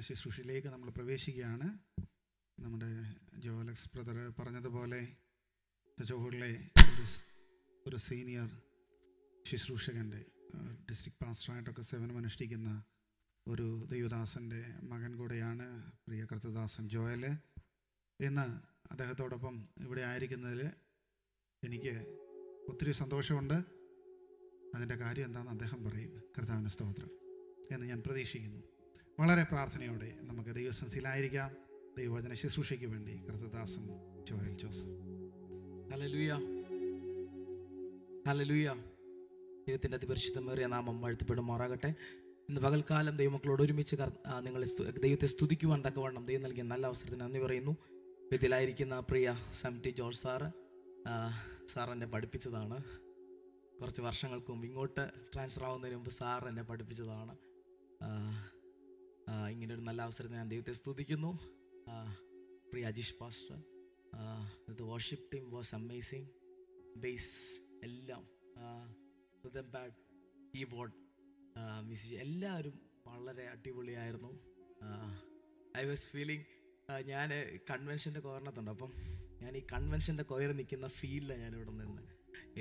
ശുശ്രൂഷയിലേക്ക് നമ്മൾ പ്രവേശിക്കുകയാണ്. നമ്മുടെ ജോലക്സ് ബ്രദർ പറഞ്ഞതുപോലെ ചച്ചോകളിലെ ഒരു സീനിയർ ശുശ്രൂഷകൻ്റെ ഡിസ്ട്രിക്ട് പാസ്റ്ററായിട്ടൊക്കെ സേവനം അനുഷ്ഠിക്കുന്ന ഒരു ദൈവദാസൻ്റെ മകൻ കൂടെയാണ് പ്രിയ കർത്തദാസൻ ജോയൽ. ഇന്ന് അദ്ദേഹത്തോടൊപ്പം ഇവിടെ ആയിരിക്കുന്നതിൽ എനിക്ക് ഒത്തിരി സന്തോഷമുണ്ട്. അതിൻ്റെ കാര്യം എന്താണെന്ന് അദ്ദേഹം പറയും. കർത്താവിന് സ്തോത്രം എന്ന് ഞാൻ പ്രതീക്ഷിക്കുന്നു. വളരെ പ്രാർത്ഥനയോടെ നമുക്ക് ദൈവസന്നിധിയിലായിരിക്കാം. ദൈവവചന ശുശ്രൂഷയ്ക്ക് വേണ്ടി കർത്തദാസൻ ജോയൽ ജോസഫ്. Hallelujah, hallelujah. ദൈവത്തിൻ്റെ അതിപരിശുദ്ധമേറിയ നാമം വാഴ്ത്തപ്പെടുമാറാകട്ടെ. ഇന്ന് പകൽക്കാലം ദൈവമക്കളോട് ഒരുമിച്ച് നിങ്ങളെ ദൈവത്തെ സ്തുതിക്കുവാൻ തക്കവണ്ണം ദൈവം നൽകിയ നല്ല അവസരത്തിന് നന്ദി പറയുന്നു. ഇതിലായിരിക്കുന്ന പ്രിയ സംടി ജോർജ് സാർ എന്നെ പഠിപ്പിച്ചതാണ്. കുറച്ച് വർഷങ്ങൾക്ക് മുമ്പ് ഇങ്ങോട്ട് ട്രാൻസ്ഫർ ആവുന്നതിന് മുമ്പ് സാർ എന്നെ പഠിപ്പിച്ചതാണ്. ഇങ്ങനൊരു നല്ല അവസരത്തിന് ഞാൻ ദൈവത്തെ സ്തുതിക്കുന്നു. പ്രിയ Ajeesh pastor, the worship team was amazing. Bass എല്ലാം, പാഡ്, കീബോർഡ്, മ്യൂസിക് എല്ലാവരും വളരെ അടിപൊളിയായിരുന്നു. ഐ വാസ് ഫീലിംഗ് ഞാൻ കൺവെൻഷൻ്റെ കോർണത്തുണ്ട്. അപ്പം ഞാൻ ഈ കൺവെൻഷൻ്റെ കൊയർ നിൽക്കുന്ന ഫീലിലാണ് ഞാനിവിടെ നിന്ന്.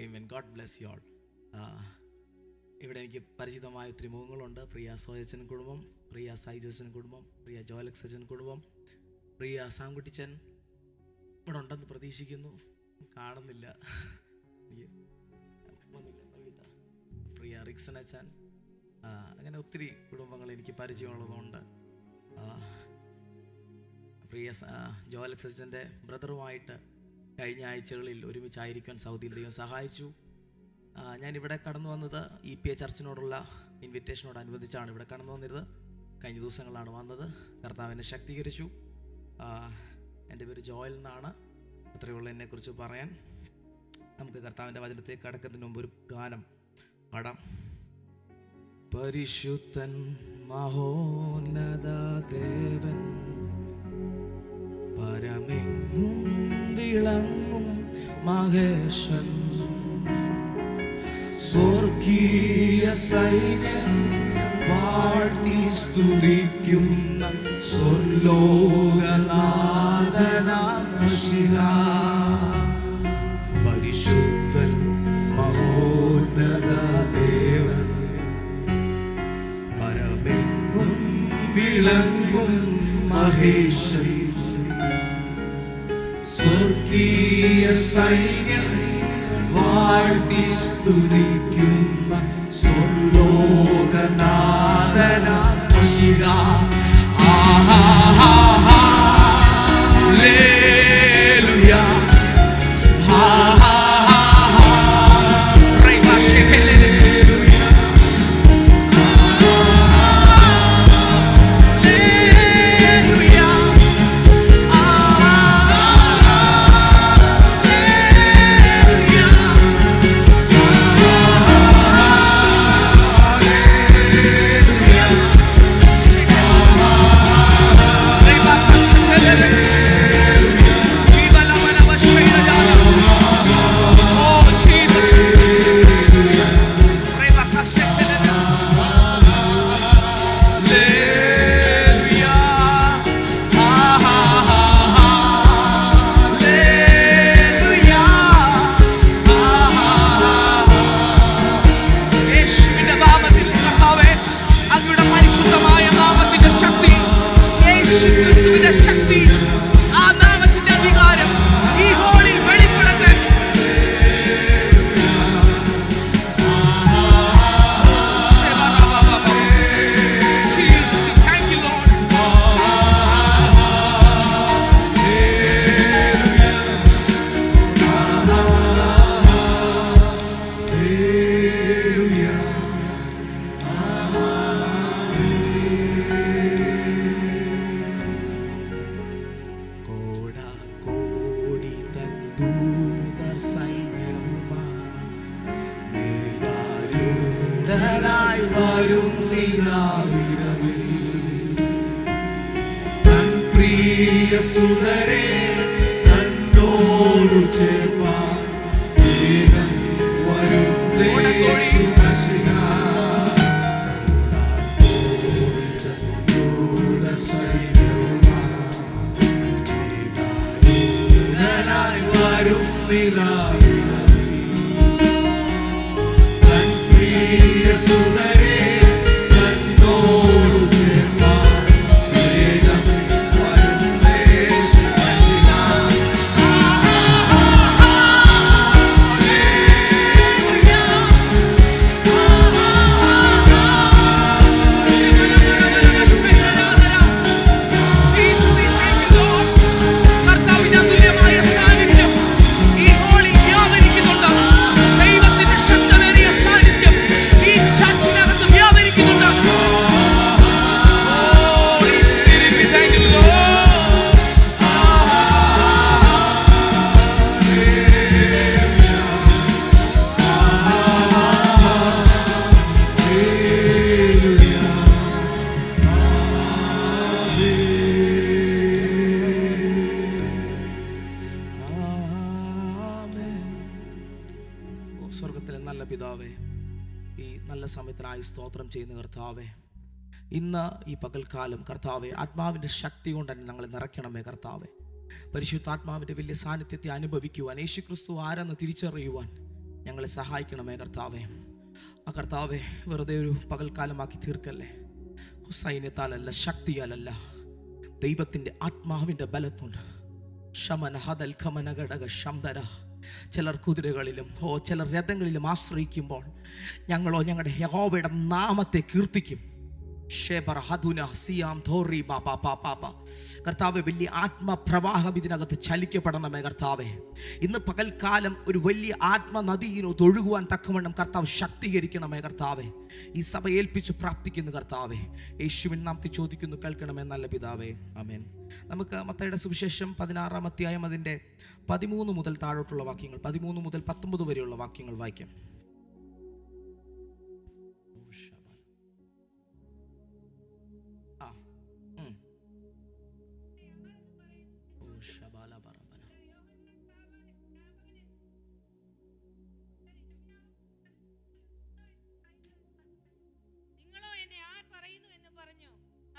ആമേൻ. God bless you all. ഇവിടെ എനിക്ക് പരിചിതമായ ഒത്തിരി മുഖങ്ങളുണ്ട്. പ്രിയ സോയച്ചൻ കുടുംബം, പ്രിയ സൈജോസൻ കുടുംബം, പ്രിയ ജോലക്സ് അച്ഛൻ കുടുംബം, പ്രിയ സാങ്കുട്ടിച്ചൻ ഇവിടെ ഉണ്ടെന്ന് പ്രതീക്ഷിക്കുന്നു. കാണുന്നില്ല. പ്രിയ റിക്സൻ അച്ഛൻ, അങ്ങനെ ഒത്തിരി കുടുംബങ്ങൾ എനിക്ക് പരിചയമുള്ളതുകൊണ്ട് പ്രിയ ജോലക്സ് അച്ഛൻ്റെ ബ്രദറുമായിട്ട് കഴിഞ്ഞ ആഴ്ചകളിൽ ഒരുമിച്ചായിരിക്കാൻ സൗദിയിൽ ദൈവം സഹായിച്ചു. ഞാനിവിടെ കടന്നു വന്നത് EPA ചർച്ചിനോടുള്ള ഇൻവിറ്റേഷനോടനുബന്ധിച്ചാണ് ഇവിടെ കടന്നു വന്നിരുന്നത്. കഴിഞ്ഞ ദിവസങ്ങളാണ് വന്നത്. കർത്താവിനെ ശക്തീകരിച്ചു. എൻ്റെ പേര് ജോയൽ എന്നാണ്. അത്രയുള്ള എന്നെക്കുറിച്ച് പറയാൻ. നമുക്ക് കർത്താവിൻ്റെ വചനത്തേക്ക് കടക്കുന്നതിന് മുമ്പ് ഒരു ഗാനം പാടാം. പരിശുദ്ധൻ മഹോന്നത ദേവൻ, പരമെങ്ങും വിളങ്ങും മഹേശൻ, സ്വർഗീയ സൈന്യം വാഴ്ത്തി സ്തുതിക്കുന്ന സ്വർലോകനാഥനാം മിശിഹാ. പരിശുദ്ധൻ മഹോന്നത ദേവൻ, പരമെങ്ങും വിളങ്ങും മഹേശൻ, സ്വർഗീയ സൈന്യം വാഴ്ത്തി സ്തുതിക്കുന്ന സ്വർലോകനാഥനാം മിശിഹാ. ഹല്ലേലൂയ, സുതരേ തന്നോടു ചേർപ്പാൻ വരും സ്വർഗത്തിലെ നല്ല പിതാവേ, ഈ നല്ല സമയത്തിനായി സ്തോത്രം ചെയ്യുന്ന കർത്താവേ, ഇന്ന് ഈ പകൽക്കാലം കർത്താവെ ആത്മാവിൻ്റെ ശക്തി കൊണ്ട് തന്നെ ഞങ്ങളെ നിറയ്ക്കണമേ കർത്താവെ. പരിശുദ്ധാത്മാവിൻ്റെ വലിയ സാന്നിധ്യത്തെ അനുഭവിക്കുവാൻ, യേശുക്രിസ്തു ആരെന്ന് തിരിച്ചറിയുവാൻ ഞങ്ങളെ സഹായിക്കണമേ കർത്താവെ. ആ കർത്താവെ വെറുതെ ഒരു പകൽക്കാലമാക്കി തീർക്കല്ലേ. സൈന്യത്താലല്ല, ശക്തിയാലല്ല, ദൈവത്തിൻ്റെ ആത്മാവിൻ്റെ ബലത്തുണ്ട്. ശമന ഹദൽ ഖമന ഘടക ശംദര. ചിലർ കുതിരകളിലും ചിലർ രഥങ്ങളിലും ആശ്രയിക്കുമ്പോൾ ഞങ്ങളോ ഞങ്ങളുടെ യഹോവയുടെ നാമത്തെ കീർത്തിക്കും. കർത്താവെ, വലിയ ആത്മപ്രവാഹം ഇതിനകത്ത് ചലിക്കപ്പെടണമേ കർത്താവെ. ഇന്ന് പകൽക്കാലം ഒരു വലിയ ആത്മനദിയിനോട് ഒഴുകുവാൻ തക്കവണ്ണം കർത്താവ് ശക്തീകരിക്കണമേ കർത്താവെ. ഈ സഭ ഏൽപ്പിച്ച് പ്രാർത്ഥിക്കുന്നു കർത്താവെ. യേശുവിൻ നാമത്തിൽ ചോദിക്കുന്നു, കേൾക്കണമേ നല്ല പിതാവേ, ആമേൻ. നമുക്ക് മത്തായിയുടെ സുവിശേഷം 16-ാം അധ്യായം അതിൻ്റെ 13 മുതൽ താഴോട്ടുള്ള വാക്യങ്ങൾ, 13 മുതൽ 19 വരെയുള്ള വാക്യങ്ങൾ വായിക്കാം.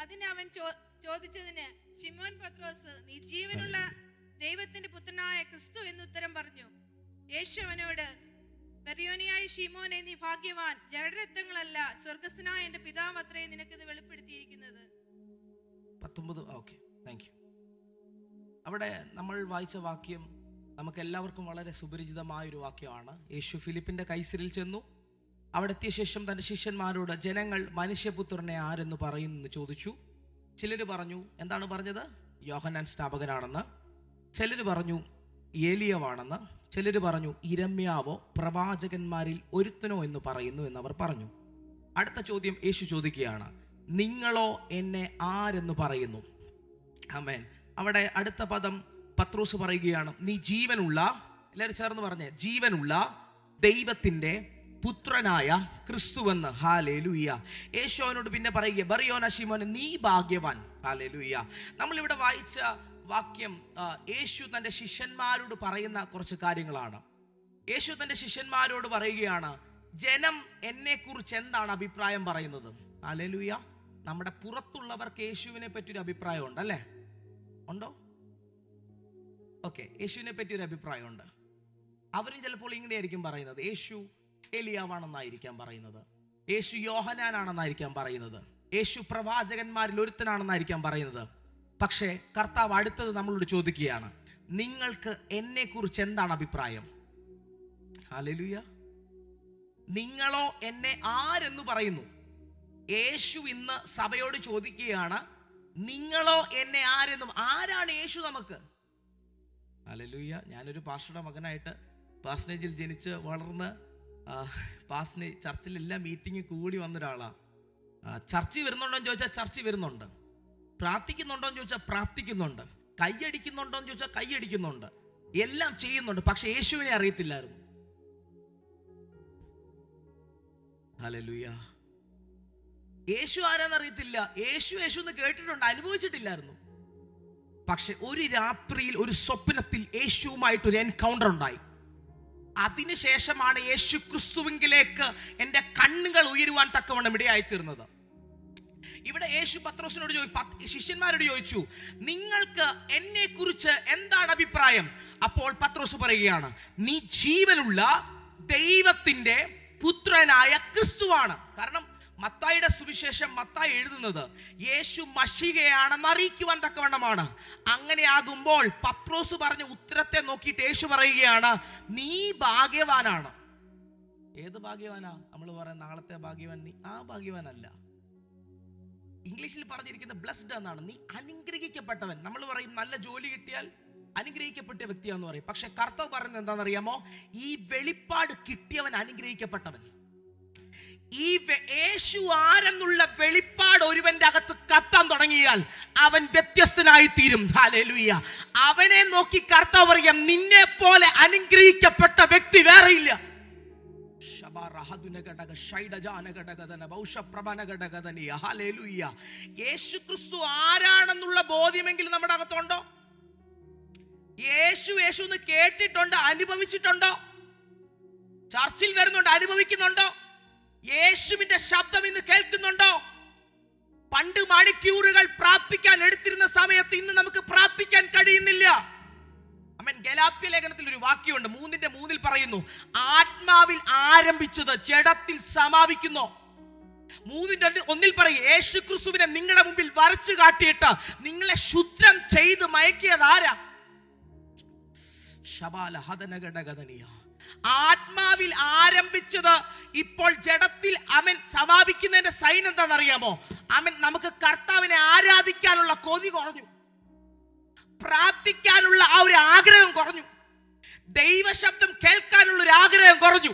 അതിന് അവൻ ചോദിച്ചതിന് ശിമോൻ പത്രോസ്, നീ ജീവനുള്ള ദൈവത്തിന്റെ പുത്രനായ ക്രിസ്തു എന്ന് ഉത്തരം പറഞ്ഞു. യേശു അവനോട്, ബെറിയോനിയായ ശിമോനെ, നീ ഭാഗ്യവാൻ, ജഡരക്തങ്ങളല്ല സ്വർഗസ്ഥനായ എന്റെ പിതാവ് അത്രേ നിനക്കിത് വെളിപ്പെടുത്തിയിരിക്കുന്നത്. 19. Okay, thank you. അവിടെ നമ്മൾ വായിച്ച വാക്യം നമുക്ക് എല്ലാവർക്കും വളരെ സുപരിചിതമായൊരു വാക്യമാണ്. യേശു ഫിലിപ്പിന്റെ കൈസരിൽ ചെന്നു. അവിടെ എത്തിയ ശേഷം തൻ്റെ ശിഷ്യന്മാരോട് ജനങ്ങൾ മനുഷ്യപുത്രനെ ആരെന്ന് പറയുന്നു ചോദിച്ചു. ചിലർ പറഞ്ഞു, എന്താണ് പറഞ്ഞത്? യോഹന്നാൻ സ്നാപകനാണെന്ന്. ചിലർ പറഞ്ഞു ഏലിയാവാണെന്ന്. ചിലർ പറഞ്ഞു ഇരമ്യാവോ പ്രവാചകന്മാരിൽ ഒരുത്തനോ എന്ന് പറയുന്നു എന്നവർ പറഞ്ഞു. അടുത്ത ചോദ്യം യേശു ചോദിക്കുകയാണ്, നിങ്ങളോ എന്നെ ആരെന്ന് പറയുന്നു? ആമേൻ. അവിടെ അടുത്ത പദം പത്രോസ് പറയുകയാണ്, നീ ജീവനുള്ള, എല്ലാവരും ചേർന്ന് പറഞ്ഞേ, ജീവനുള്ള ദൈവത്തിൻ്റെ പുത്രനായ ക്രിസ്തുവെന്ന്. ഹല്ലേലൂയ. യേശു അവനോട് പിന്നെ പറയുക, ബറിയോന ശിമോനെ, നീ ഭാഗ്യവാൻ. ഹല്ലേലൂയ. നമ്മളിവിടെ വായിച്ച വാക്യം യേശു തൻ്റെ ശിഷ്യന്മാരോട് പറയുന്ന കുറച്ച് കാര്യങ്ങളാണ്. യേശു തൻ്റെ ശിഷ്യന്മാരോട് പറയുകയാണ്, ജനം എന്നെക്കുറിച്ച് എന്താണ് അഭിപ്രായം പറയുന്നത്? ഹല്ലേലൂയ. നമ്മുടെ പുറത്തുള്ളവർക്ക് യേശുവിനെ പറ്റിയൊരു അഭിപ്രായം ഉണ്ട്, അല്ലേ? ഉണ്ടോ? ഓക്കെ, യേശുവിനെ പറ്റിയൊരു അഭിപ്രായമുണ്ട്. അവരും ചിലപ്പോൾ ഇങ്ങനെയായിരിക്കും പറയുന്നത്, യേശു ഏലിയാവാണെന്നായിരിക്കാം പറയുന്നത്, യേശു യോഹന്നാനാണെന്നായിരിക്കാം പറയുന്നത്, യേശു പ്രവാചകന്മാരിൽ ഒരുത്തനാണെന്നായിരിക്കാം പറയുന്നത്. പക്ഷേ കർത്താവ് അടുത്തത് നമ്മളോട് ചോദിക്കുകയാണ്, നിങ്ങൾക്ക് എന്നെ കുറിച്ച് എന്താണ് അഭിപ്രായം? ഹല്ലേലൂയ. നിങ്ങളോ എന്നെ ആരെന്ന് പറയുന്നു? യേശു ഇന്ന് സഭയോട് ചോദിക്കുകയാണ്, നിങ്ങളോ എന്നെ ആരെന്നും. ആരാണ് യേശു നമുക്ക്? ഹല്ലേലൂയ. ഞാനൊരു പാസ്റ്ററുടെ മകനായിട്ട് പാസ്നേജിൽ ജനിച്ച് വളർന്ന് ചർച്ചിൽ എല്ലാ മീറ്റിംഗും കൂടി വന്നൊരാളാണ്. ചർച്ചിൽ വരുന്നുണ്ടോ എന്ന് ചോദിച്ചാൽ ചർച്ചിൽ വരുന്നുണ്ട്, പ്രാർത്ഥിക്കുന്നുണ്ടോ എന്ന് ചോദിച്ചാൽ പ്രാർത്ഥിക്കുന്നുണ്ട്, കൈയടിക്കുന്നുണ്ടോ എന്ന് ചോദിച്ചാൽ കൈയടിക്കുന്നുണ്ട്, എല്ലാം ചെയ്യുന്നുണ്ട്. പക്ഷെ യേശുവിനെ അറിയത്തില്ലായിരുന്നു. ഹല്ലേലൂയ. യേശു ആരാന്നറിയത്തില്ല. യേശു എന്ന് കേട്ടിട്ടുണ്ട്, അനുഭവിച്ചിട്ടില്ലായിരുന്നു. പക്ഷെ ഒരു രാത്രിയിൽ ഒരു സ്വപ്നത്തിൽ യേശുവുമായിട്ടൊരു എൻകൗണ്ടർ ഉണ്ടായി. അതിനുശേഷമാണ് യേശു ക്രിസ്തുവിലേക്ക് എൻ്റെ കണ്ണുകൾ ഉയരുവാൻ തക്കവണ്ണം ഇടയായിത്തീർന്നത്. ഇവിടെ യേശു പത്രോസിനോട് ശിഷ്യന്മാരോട് ചോദിച്ചു, നിങ്ങൾക്ക് എന്നെ കുറിച്ച് എന്താണ് അഭിപ്രായം? അപ്പോൾ പത്രോസ് പറയുകയാണ്, നീ ജീവനുള്ള ദൈവത്തിന്റെ പുത്രനായ ക്രിസ്തുവാണ്. കാരണം മത്തായിയുടെ സുവിശേഷം മത്തായി എഴുതുന്നത് യേശു മശീഹയാണെന്ന് അറിയിക്കുവാൻ തക്കവണ്ണമാണ്. അങ്ങനെയാകുമ്പോൾ പത്രോസ് പറഞ്ഞ ഉത്തരത്തെ നോക്കിയിട്ട് യേശു പറയുകയാണ്, നീ ഭാഗ്യവാനാണ്. ഏത് ഭാഗ്യവാനാ? നമ്മൾ പറയാം നാളത്തെ ഭാഗ്യവാൻ. നീ ആ ഭാഗ്യവാനല്ല. ഇംഗ്ലീഷിൽ പറഞ്ഞിരിക്കുന്ന ബ്ലെസ്ഡ് എന്നാണ്. നീ അനുഗ്രഹിക്കപ്പെട്ടവൻ. നമ്മൾ പറയും നല്ല ജോലി കിട്ടിയാൽ അനുഗ്രഹിക്കപ്പെട്ട വ്യക്തിയാന്ന് പറയും. പക്ഷെ കർത്താവ് പറയുന്നത് എന്താണെന്നറിയാമോ? ഈ വെളിപ്പാട് കിട്ടിയവൻ അനുഗ്രഹിക്കപ്പെട്ടവൻ. ഈ യേശു ആരെന്നുള്ള വെളിപ്പാട് ഒരുവന്റെ അകത്ത് കത്താൻ തുടങ്ങിയാൽ അവൻ വ്യത്യസ്തനായി തീരും. ഹല്ലേലൂയ. അവനെ നോക്കി കർത്താവ് പറയാം, നിന്നെ പോലെ അനുഗ്രഹിക്കപ്പെട്ട വ്യക്തി വേറെയില്ല. യേശു ക്രിസ്തു ആരാണെന്നുള്ള ബോധ്യമെങ്കിലും നമ്മുടെ അകത്തുണ്ടോ? യേശു യേശു എന്ന് കേട്ടിട്ടുണ്ടോ? അനുഭവിച്ചിട്ടുണ്ടോ? ചർച്ചിൽ വരുന്നുണ്ട്, അനുഭവിക്കുന്നുണ്ടോ? യേശുവിന്റെ ശബ്ദം ഇന്ന് കേൾക്കുന്നുണ്ടോ? പണ്ട് മണിക്കൂറുകൾ പ്രാർത്ഥിക്കാൻ എടുത്തിരുന്ന സമയത്ത് ഇന്ന് നമുക്ക് പ്രാർത്ഥിക്കാൻ കഴിയുന്നില്ല. അമേൻ. ഗലാത്യ ലേഖനത്തിൽ ഒരു വാക്യമുണ്ട്, 3:3 പറയുന്നു, ആത്മാവിൽ ആരംഭിച്ചത് ജഡത്തിൽ സമാപിക്കുന്നു. 3:1 പറയും, യേശു ക്രിസ്തുവിനെ നിങ്ങളുടെ മുമ്പിൽ വരച്ചു കാട്ടിയിട്ട് നിങ്ങളെ ശുദ്ധം ചെയ്ത് മയക്കിയത് ആരാ? ആത്മാവിൽ ആരംഭിച്ചത് ഇപ്പോൾ ജഡത്തിൽ അവൻ സമാപിക്കുന്നതിന്റെ സൈൻ എന്താണെന്നറിയാമോ? അവൻ നമുക്ക് കർത്താവിനെ ആരാധിക്കാനുള്ള കൊതി കുറഞ്ഞു, പ്രാർത്ഥിക്കാനുള്ള ആ ഒരു ആഗ്രഹം കുറഞ്ഞു, ദൈവശബ്ദം കേൾക്കാനുള്ള ഒരു ആഗ്രഹം കുറഞ്ഞു.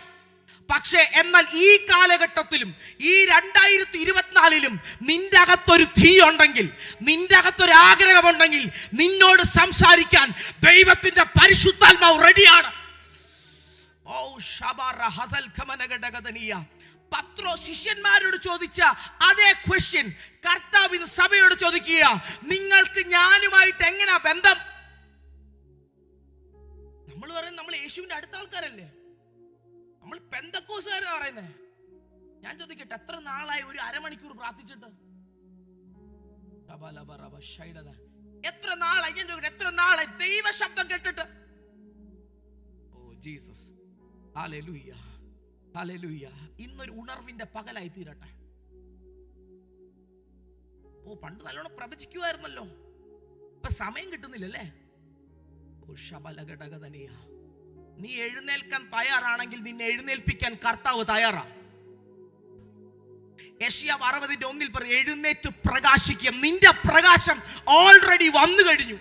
പക്ഷേ എന്നാൽ ഈ കാലഘട്ടത്തിലും ഈ 2024 നിന്റെ അകത്തൊരു തീ ഉണ്ടെങ്കിൽ, നിന്റെ അകത്തൊരു ആഗ്രഹമുണ്ടെങ്കിൽ, നിന്നോട് സംസാരിക്കാൻ ദൈവത്തിന്റെ പരിശുദ്ധാത്മാവ് റെഡിയാണ്. പത്രോസ് ശിഷ്യന്മാരോട് ചോദിച്ച അതേ ക്വസ്റ്റ്യൻ കർത്താവിന് സഭയോട് ചോദിക്കുക, നിങ്ങൾക്ക് ഞാനുമായിട്ട് എങ്ങനാ ബന്ധം? നമ്മൾ പറയുന്നത് നമ്മൾ യേശുവിന്റെ അടുത്ത ആൾക്കാരല്ലേ, നമ്മൾ പെന്തക്കോസുകാരാ പറയുന്നേ. ഞാൻ ചോദിക്കട്ടെ, എത്ര നാളായി ഒരു അരമണിക്കൂർ പ്രാർത്ഥിച്ചിട്ട്? എത്ര നാളായി? ഞാൻ ചോദിക്കട്ടെ, എത്ര നാളായി ദൈവശബ്ദം കേട്ടിട്ട്? Oh Jesus, hallelujah, hallelujah. ഇന്നൊരു ഉണർവിന്റെ പകലായി തീരട്ടെ. ഓ പണ്ട് നല്ലോണം പ്രവചിക്കുമായിരുന്നല്ലോ, ഇപ്പൊ സമയം കിട്ടുന്നില്ലല്ലേ? ഓ ശബലഘടകതനിയ. നീ എഴുന്നേൽക്കാൻ തയ്യാറാണെങ്കിൽ നിന്നെ എഴുന്നേൽപ്പിക്കാൻ കർത്താവ് തയ്യാറാ. യെശയ്യാവ് 60:1 പറയും, എഴുന്നേറ്റ് പ്രകാശിക്കും, നിന്റെ പ്രകാശം ഓൾറെഡി വന്നു കഴിഞ്ഞു.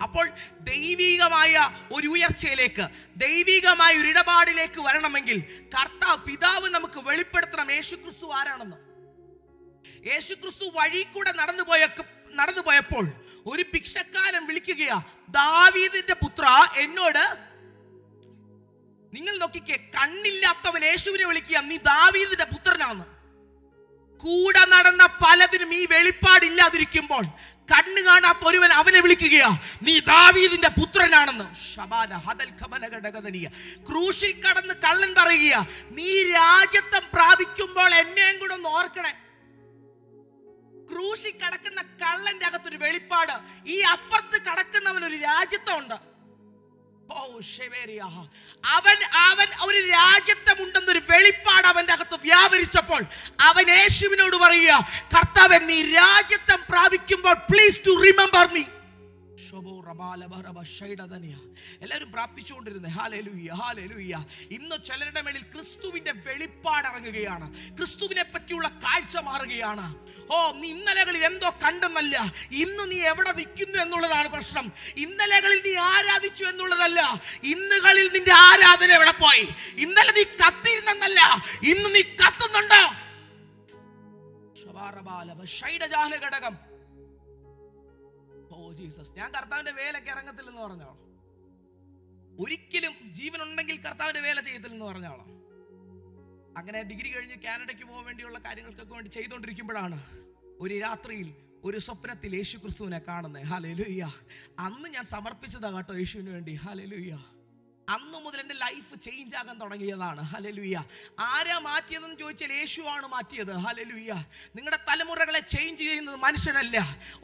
അപ്പോൾ ദൈവികമായ ഒരു ഉയർച്ചയിലേക്ക്, ദൈവികമായ ഒരു ഇടപാടിലേക്ക് വരണമെങ്കിൽ കർത്താവ് പിതാവ് നമുക്ക് വെളിപ്പെടുത്തണം യേശു ക്രിസ്തു ആരാണെന്ന്. യേശു ക്രിസ്തു വഴി കൂടെ നടന്നു പോയപ്പോൾ ഒരു ഭിക്ഷക്കാരൻ വിളിക്കുകയാ, ദാവീദിന്റെ പുത്ര എന്നോട്. നിങ്ങൾ നോക്കിക്കേ, കണ്ണില്ലാത്തവൻ യേശുവിനെ വിളിക്കുക, നീ ദാവീദിന്റെ പുത്രനാണ്. കൂടെ നടന്ന പലതിനും ഈ വെളിപ്പാടില്ലാതിരിക്കുമ്പോൾ കണ്ണ് കാണാത്ത ഒരുവൻ അവനെ വിളിക്കുകയാ, നീ ദാവീദിന്റെ പുത്രനാണെന്ന്. ക്രൂശിൽ കടന്ന് കള്ളൻ പറയുകയാ, നീ രാജ്യത്വം പ്രാപിക്കുമ്പോൾ എന്നെയും കൂടെ ഒന്ന് ഓർക്കണേ. ക്രൂശിൽ കടക്കുന്ന കള്ളന്റെ അകത്തൊരു വെളിപ്പാട്, ഈ അപ്പുറത്ത് കടക്കുന്നവൻ ഒരു രാജ്യത്വം ഉണ്ട്. അവൻ ഒരു രാജ്യത്വമുണ്ടെന്നൊരു വെളിപ്പാട് അവന്റെ അകത്ത് വ്യാപരിച്ചപ്പോൾ അവൻ യേശുവിനോട് പറയുക, കർത്താവേ, നീ രാജ്യത്വം പ്രാപിക്കുമ്പോൾ പ്ലീസ് ടു റിമെമ്പർ മീ. എല്ലാവരും പ്രാർത്ഥിച്ചുകൊണ്ടിരുന്നേ. Hallelujah, hallelujah. ഇന്ന് ചിലരുടെ മേളിൽ ക്രിസ്തുവിന്റെ വെളിപ്പാട് ഇറങ്ങുകയാണ്, ക്രിസ്തുവിനെ പറ്റിയുള്ള കാഴ്ച മാറുകയാണ്. ഓ, നീ ഇന്നലകളിൽ എന്തോ കണ്ടെന്നല്ല, ഇന്ന് നീ എവിടെ നിൽക്കുന്നു എന്നുള്ളതാണ് പ്രശ്നം. ഇന്നലകളിൽ നീ ആരാധിച്ചു എന്നുള്ളതല്ല, ഇന്നുകളിൽ നിന്റെ ആരാധന എവിടെ പോയി? ഇന്നലെ നീ കത്തിയിരുന്നല്ല, ഇന്ന് നീ കത്തുന്നുണ്ടോ? ഘടകം. ഓ ജീസസ്, ഞാൻ കർത്താവിന്റെ വേലയ്ക്ക് ഇറങ്ങത്തില്ലെന്ന് പറഞ്ഞോളാം. ഒരിക്കലും ജീവനുണ്ടെങ്കിൽ കർത്താവിന്റെ വേല ചെയ്യത്തില്ലെന്ന് പറഞ്ഞോളാം. അങ്ങനെ ഡിഗ്രി കഴിഞ്ഞ് കാനഡയ്ക്ക് പോകാൻ വേണ്ടിയുള്ള കാര്യങ്ങൾക്കൊക്കെ വേണ്ടി ചെയ്തുകൊണ്ടിരിക്കുമ്പോഴാണ് ഒരു രാത്രിയിൽ ഒരു സ്വപ്നത്തിൽ യേശു ക്രിസ്തുവിനെ കാണുന്നത്. ഹല്ലേലൂയ. അന്ന് ഞാൻ സമർപ്പിച്ചതാ കേട്ടോ യേശുവിന് വേണ്ടി. ഹല്ലേലൂയ. അന്നു മുതൽ എൻ്റെ ലൈഫ് ചേഞ്ച് ആകാൻ തുടങ്ങിയതാണ്. ഹല്ലേലൂയ. ആരാ മാറ്റിയതെന്ന് ചോദിച്ചാൽ യേശുവാണ് മാറ്റിയത്. ഹല്ലേലൂയ. നിങ്ങളുടെ തലമുറകളെ ചേഞ്ച് ചെയ്യുന്നത് മനുഷ്യനല്ല,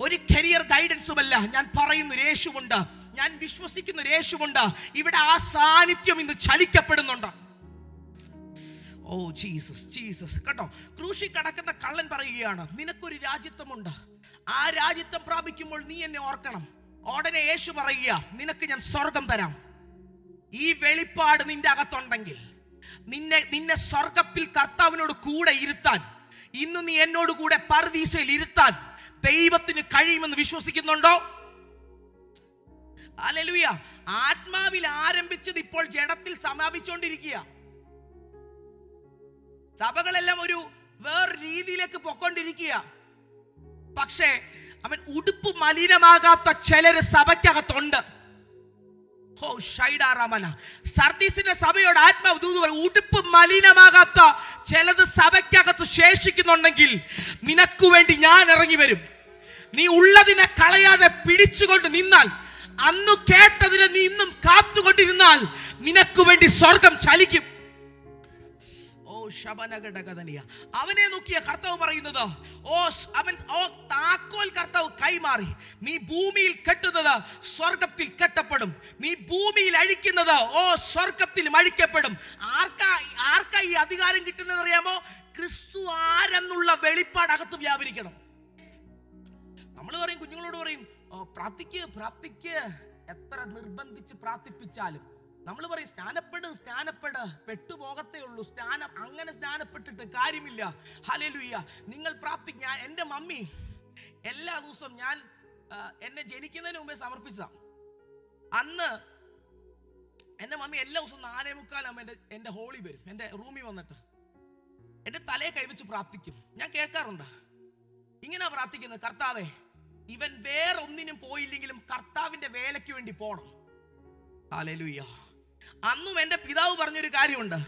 ഒരു കരിയർ ഗൈഡൻസുമല്ല. ഞാൻ പറയുന്ന ഒരു യേശുവുണ്ട്, ഞാൻ വിശ്വസിക്കുന്ന ഒരു യേശുവുണ്ട്. ഇവിടെ ആ സാന്നിധ്യം ഇന്ന് ചലിക്കപ്പെടുന്നുണ്ട്. Oh Jesus, Jesus. കേട്ടോ, ക്രൂശിൽ കടക്കുന്ന കള്ളൻ പറയുകയാണ്, നിനക്കൊരു രാജ്യത്വമുണ്ട്, ആ രാജ്യത്വം പ്രാപിക്കുമ്പോൾ നീ എന്നെ ഓർക്കണം. ഉടനെ യേശു പറയുക, നിനക്ക് ഞാൻ സ്വർഗം തരാം. ഈ വെളിപ്പാട് നിന്റെ അകത്തുണ്ടെങ്കിൽ നിന്നെ സ്വർഗത്തിൽ കർത്താവിനോട് കൂടെ ഇരുത്താൻ, ഇന്ന് നീ എന്നോട് കൂടെ പർദീസയിൽ ഇരുത്താൻ ദൈവത്തിന് കഴിയുമെന്ന് വിശ്വസിക്കുന്നുണ്ടോ? ഹല്ലേലൂയ. ആത്മാവിൽ ആരംഭിച്ചത് ഇപ്പോൾ ജഡത്തിൽ സമാപിച്ചുകൊണ്ടിരിക്കുക. സഭകളെല്ലാം ഒരു വേറെ രീതിയിലേക്ക് പൊക്കൊണ്ടിരിക്കുക. പക്ഷേ അവൻ ഉടുപ്പ് മലിനമാകാത്ത ചിലര് സഭയ്ക്കകത്തുണ്ട്. സർദീസിന്റെ സഭയോട് ആത്മാവ് ദൂത് പറയും, ഉടുപ്പ് മലിനമാകാത്ത ചിലത് സഭയ്ക്കകത്ത് ശേഷിക്കുന്നുണ്ടെങ്കിൽ നിനക്ക് വേണ്ടി ഞാൻ ഇറങ്ങി വരും. നീ ഉള്ളതിനെ കളയാതെ പിടിച്ചുകൊണ്ട് നിന്നാൽ, അന്നു കേട്ടതിനെ നീ ഇന്നും കാത്തുകൊണ്ടിരുന്നാൽ നിനക്ക് വേണ്ടി സ്വർഗം ചലിക്കും. അവനെ നോക്കിയ കർത്താവ് പറയുന്നത്, താക്കോൽ കർത്താവ് കൈമാറി. നീ ഭൂമിയിൽ കെട്ടുന്നത് സ്വർഗത്തിൽ കെട്ടപ്പെടും, നീ ഭൂമിയിൽ അഴിക്കുന്നത് സ്വർഗത്തിലും അഴിക്കപ്പെടും. ആർക്കാ ഈ അധികാരം കിട്ടുന്നത് അറിയാമോ? ക്രിസ്തു ആരെന്നുള്ള വെളിപ്പാട് അകത്ത് വ്യാപരിക്കണം. നമ്മൾ പറയും, കുഞ്ഞുങ്ങളോട് പറയും, പ്രാർത്ഥിക്ക്. എത്ര നിർബന്ധിച്ച് പ്രാർത്ഥിപ്പിച്ചാലും നമ്മൾ പറയും, സ്നാനപ്പെട്, പെട്ടുപോകത്തേ ഉള്ളൂ. അങ്ങനെ സ്നാനപ്പെട്ടിട്ട് കാര്യമില്ല. ഹല്ലേലൂയ. നിങ്ങൾ പ്രാർത്ഥിക്കുക. എൻ്റെ മമ്മി എല്ലാ ദിവസവും, ഞാൻ എന്നെ ജനിക്കുന്നതിന് മുമ്പേ സമർപ്പിച്ചതാ. അന്ന് എൻ്റെ മമ്മി എല്ലാ ദിവസവും 4:45 എൻ്റെ ഹോളി വരും. എൻ്റെ റൂമിൽ വന്നിട്ട് എൻ്റെ തലയെ കൈവച്ച് പ്രാർത്ഥിക്കും. ഞാൻ കേൾക്കാറുണ്ട്, ഇങ്ങനെ പ്രാർത്ഥിക്കുന്നത്, കർത്താവേ, ഇവൻ വേറെ ഒന്നിനും പോയില്ലെങ്കിലും കർത്താവിൻ്റെ വേലയ്ക്ക് വേണ്ടി പോണം. ഹല്ലേലൂയ. അന്നും എൻ്റെ പിതാവ് പറഞ്ഞൊരു കാര്യമുണ്ട്,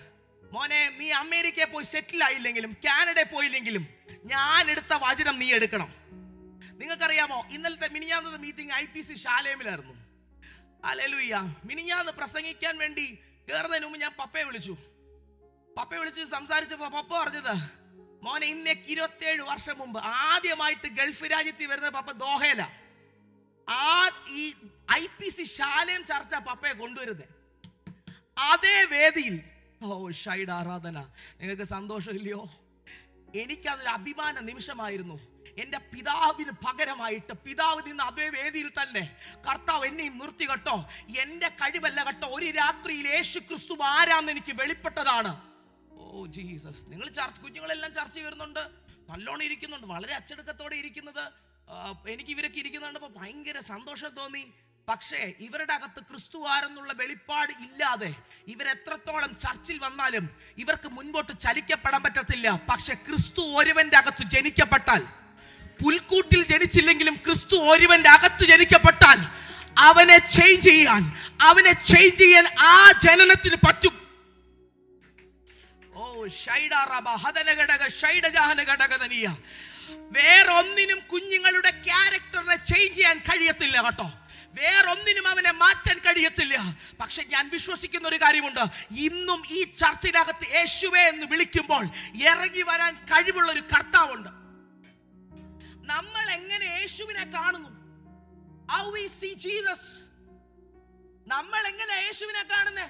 മോനെ, നീ അമേരിക്കയിൽ പോയി സെറ്റിൽ ആയില്ലെങ്കിലും കാനഡയിൽ പോയില്ലെങ്കിലും ഞാൻ എടുത്ത വചനം നീ എടുക്കണം. നിങ്ങൾക്കറിയാമോ, ഇന്നലത്തെ മിനിഞ്ഞാന്നത്തെ മീറ്റിംഗ് IPC ശാലേമിലായിരുന്നു. ഹല്ലേലൂയ. മിനിഞ്ഞാന്ന് പ്രസംഗിക്കാൻ വേണ്ടി കയറുന്നതിന് മുമ്പ് ഞാൻ പപ്പയെ വിളിച്ചു സംസാരിച്ചപ്പോൾ പപ്പ പറഞ്ഞത്, മോനെ, ഇന്നേക്ക് 27 വർഷം മുമ്പ് ആദ്യമായിട്ട് ഗൾഫ് രാജ്യത്തിൽ വരുന്ന പപ്പ ദോഹയില. ഈ IPC ശാലേം ചർച്ച പപ്പയെ കൊണ്ടുവരുന്നത്. അതേ വേദിയിൽ ആരാധന. നിങ്ങൾക്ക് സന്തോഷമില്ലയോ? എനിക്കതൊരു അഭിമാന നിമിഷമായിരുന്നു. എൻ്റെ പിതാവിന് പകരമായിട്ട് പിതാവ് നിന്ന് അതേ വേദിയിൽ തന്നെ കർത്താവ് എന്നെയും നിർത്തി. കേട്ടോ, എൻ്റെ കഴിവല്ല കേട്ടോ, ഒരു രാത്രിയിൽ യേശു ക്രിസ്തു ആരാന്ന് എനിക്ക് വെളിപ്പെട്ടതാണ്. ജീസസ്. നിങ്ങൾ കുഞ്ഞുങ്ങളെല്ലാം ചർച്ച വരുന്നുണ്ട്, നല്ലോണം ഇരിക്കുന്നുണ്ട്, വളരെ അച്ചടക്കത്തോടെ ഇരിക്കുന്നത്. എനിക്ക് ഇവരൊക്കെ ഇരിക്കുന്നുണ്ടപ്പോൾ ഭയങ്കര സന്തോഷം തോന്നി. പക്ഷേ ഇവരുടെ അകത്ത് ക്രിസ്തു ആരെന്നുള്ള വെളിപ്പാട് ഇല്ലാതെ ഇവരെത്രത്തോളം ചർച്ചിൽ വന്നാലും ഇവർക്ക് മുൻപോട്ട് ചലിക്കപ്പെടാൻ പറ്റത്തില്ല. പക്ഷെ ക്രിസ്തു ഒരുവന്റെ അകത്ത് ജനിക്കപ്പെട്ടാൽ, പുൽക്കൂട്ടിൽ ജനിച്ചില്ലെങ്കിലും ക്രിസ്തു ഒരുവന്റെ അകത്ത് ജനിക്കപ്പെട്ടാൽ അവനെ ചേഞ്ച് ചെയ്യാൻ ആ ജനനത്തിന് പറ്റും. വേറൊന്നിനും കുഞ്ഞുങ്ങളുടെ ക്യാരക്ടറിനെ ചേഞ്ച് ചെയ്യാൻ കഴിയത്തില്ല കേട്ടോ, വേറൊന്നിനും അവനെ മാറ്റാൻ കഴിയത്തില്ല. പക്ഷെ ഞാൻ വിശ്വസിക്കുന്ന ഒരു കാര്യമുണ്ട്, ഇന്നും ഈ ചർച്ചിനകത്ത് യേശുവേ എന്ന് വിളിക്കുമ്പോൾ ഇറങ്ങി വരാൻ കഴിവുള്ള ഒരു കർത്താവുണ്ട്. നമ്മൾ എങ്ങനെ യേശുവിനെ കാണുന്നു? How we see Jesus. നമ്മൾ എങ്ങനെ യേശുവിനെ കാണുന്നേ?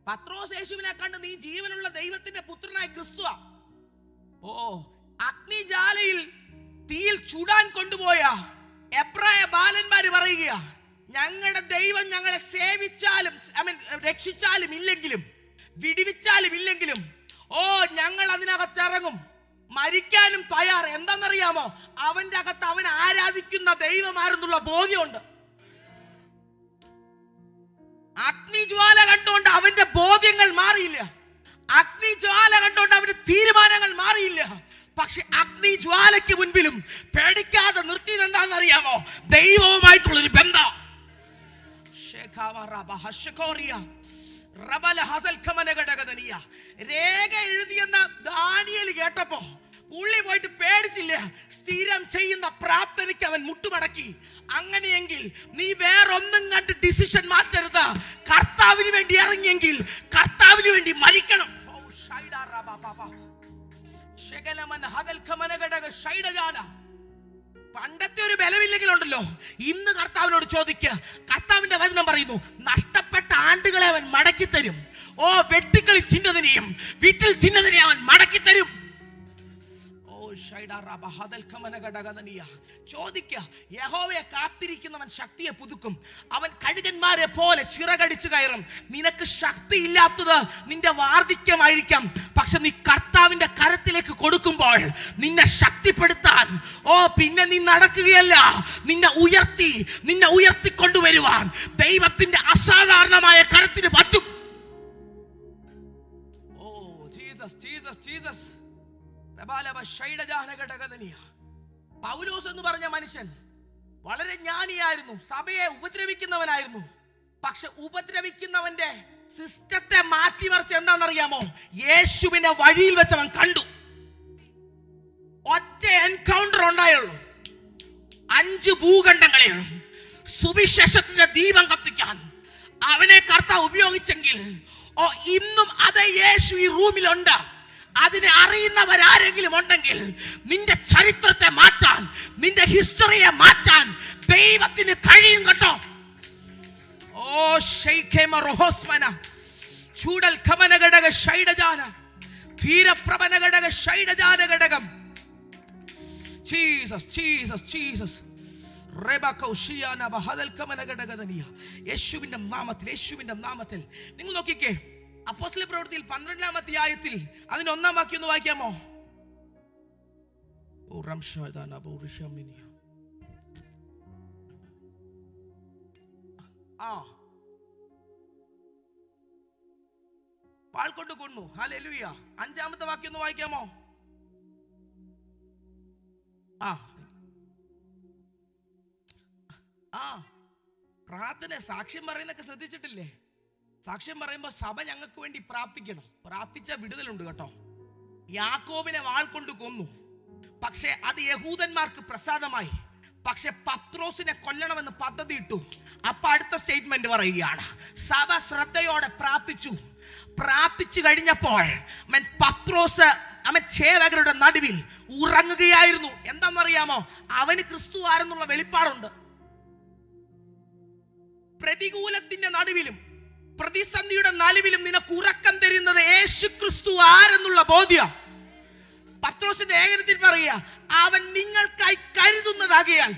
പത്രോസ് യേശുവിനെ കണ്ട്, നീ ജീവനുള്ള ദൈവത്തിന്റെ പുത്രനായ ക്രിസ്തുവാ. അഗ്നിജാലയിൽ തീയിൽ ചുടാൻ കൊണ്ടുപോയ എബ്രായ ബാലന്മാര് പറയുക, ഞങ്ങളുടെ ദൈവം ഞങ്ങളെ സേവിച്ചാലും രക്ഷിച്ചാലും ഇല്ലെങ്കിലും വിടിവിച്ചാലും ഇല്ലെങ്കിലും ഞങ്ങൾ അതിനകത്ത് ഇറങ്ങും, മരിക്കാനും തയ്യാറ്. എന്താണെന്നറിയാമോ? അവന്റെ അകത്ത് അവൻ ആരാധിക്കുന്ന ദൈവമാരെന്നുള്ള ബോധ്യമുണ്ട്. അഗ്നിജ്വാല കണ്ടുകൊണ്ട് അവന്റെ ബോധ്യങ്ങൾ മാറിയില്ല, അഗ്നിജ്വാല കണ്ടുകൊണ്ട് അവന്റെ തീരുമാനങ്ങൾ മാറിയില്ല. പക്ഷെ അഗ്നിജ്വാലയ്ക്ക് മുൻപിലും പേടിക്കാതെ നിർത്തിയത് എന്താണെന്നറിയാമോ? ദൈവവുമായിട്ടുള്ളൊരു ബന്ധം. രേഖ എഴുതിയെന്ന ദാനിയേൽ കേട്ടപ്പോ പുള്ളി പോയിട്ട് പേടിച്ചില്ല, സ്ഥിരം ചെയ്യുന്ന പ്രാർത്ഥനയ്ക്ക് അവൻ മുട്ടുമടക്കി. അങ്ങനെയെങ്കിൽ നീ വേറൊന്നും കണ്ട് ഡിസിഷൻ മാറ്റരുത്. കർത്താവിന് വേണ്ടി ഇറങ്ങിയെങ്കിൽ കർത്താവിന് വേണ്ടി മരിക്കണം. പണ്ടത്തെ ഒരു ബലമില്ലെങ്കിലുണ്ടല്ലോ, ഇന്ന് കർത്താവിനോട് ചോദിക്കുക. കർത്താവിന്റെ വചനം പറയുന്നു, നഷ്ടപ്പെട്ട ആണ്ടുകളെ അവൻ മടക്കി തരും. ഓ, വെട്ടിക്കളിൽ തിന്നതിനെയും വീട്ടിൽ തിന്നതിനെയും അവൻ മടക്കി തരും. ചോദിക്ക, യഹോവയെ കാത്തിരിക്കുന്നവൻ ശക്തിയെ പുതുക്കും. അവൻ കഴുകന്മാരെ പോലെ ചിറകടിച്ചു കയറും. നിനക്ക് ശക്തി ഇല്ലാത്തത് നിന്റെ വാർദ്ധക്യമായിരിക്കാം, പക്ഷെ നീ കർത്താവിന്റെ കരത്തിലേക്ക് കൊടുക്കുമ്പോൾ നിന്നെ ശക്തിപ്പെടുത്താൻ, പിന്നെ നീ നടക്കുകയല്ല, നിന്നെ ഉയർത്തിക്കൊണ്ടുവരുവാൻ ദൈവത്തിന്റെ അസാധാരണമായ കരത്തിന് പറ്റും. ജീസസ്. പൗലോസ് എന്ന് പറഞ്ഞ മനുഷ്യൻ വളരെ ജ്ഞാനിയായിരുന്നു, സഭയെ ഉപദ്രവിക്കുന്നവനായിരുന്നു. പക്ഷെ ഉപദ്രവിക്കുന്നവന്റെ സിസ്റ്റത്തെ മാറ്റിമറിച്ച് എന്താണെന്നറിയാമോ? യേശുവിനെ വഴിയിൽ വെച്ച് അവൻ കണ്ടു. ഒറ്റ എൻകൗണ്ടർ ഉണ്ടായുള്ളൂ. 5 ഭൂഖണ്ഡങ്ങളെയും സുവിശേഷത്തിന്റെ ദീപം കത്തിക്കാൻ അവനെ കർത്താവ് ഉപയോഗിച്ചെങ്കിൽ, ഇന്നും അതേ യേശു ഈ റൂമിലുണ്ട്. അതിനെ അറിയുന്നവരാരെങ്കിലും ഉണ്ടെങ്കിൽ നിന്റെ ചരിത്രത്തെ മാറ്റാൻ, നിന്റെ ഹിസ്റ്ററിയെ മാറ്റാൻ ദൈവത്തിന് കഴിയും കേട്ടോ. ചൂടൽ ഖമന ഘടക ഷൈഡജാന ധീരപ്രഭന ഘടക ഷൈഡജാന ഘടകം. ജീസസ് യേശുവിന്റെ നാമത്തിൽ നിങ്ങൾ നോക്കിക്കേ. അപ്പോസ്തല പ്രവൃത്തിയിൽ 12-ാം അധ്യായത്തിൽ അതിന്റെ 1-ാം വാക്യം ഒന്ന് വായിക്കാമോ? പാൽ കൊണ്ട് കൊന്നു. ഹല്ലേലൂയ. 5-ാമത്തെ വാക്യം ഒന്ന് വായിക്കാമോ? പ്രാർത്ഥന സാക്ഷ്യം പറയുന്നൊക്കെ ശ്രദ്ധിച്ചിട്ടില്ലേ? സാക്ഷ്യം പറയുമ്പോൾ സഭ ഞങ്ങൾക്ക് വേണ്ടി പ്രാർത്ഥിക്കണം. പ്രാർത്ഥിച്ച വിടുതലുണ്ട് കേട്ടോ. യാക്കോബിനെ വാൾ കൊണ്ട് കൊന്നു, പക്ഷെ അത് യഹൂദന്മാർക്ക് പ്രസാദമായി. പക്ഷെ പത്രോസിനെ കൊല്ലണമെന്ന് പദ്ധതി ഇട്ടു. അപ്പൊ അടുത്ത സ്റ്റേറ്റ്മെന്റ് പറയുകയാണ്, സഭ ശ്രദ്ധയോടെ പ്രാർത്ഥിച്ചു കഴിഞ്ഞപ്പോൾ പത്രോസ് ചേവകരുടെ നടുവിൽ ഉറങ്ങുകയായിരുന്നു. എന്താണെന്നറിയാമോ? അവന് ക്രിസ്തു ആരെന്നുള്ള വെളിപ്പാടുണ്ട്. പ്രതികൂലത്തിന്റെ നടുവിലും പ്രതിസന്ധിയുടെ നടുവിലും നിനക്ക് ഉറക്കം തരുന്നത് യേശു ക്രിസ്തു ആരെന്നുള്ള ബോധ്യം. പത്രോസിന്റെ ലേഖനത്തിൽ പറയുക, അവൻ നിങ്ങൾക്കായി കരുതുന്നതാകിയാൽ,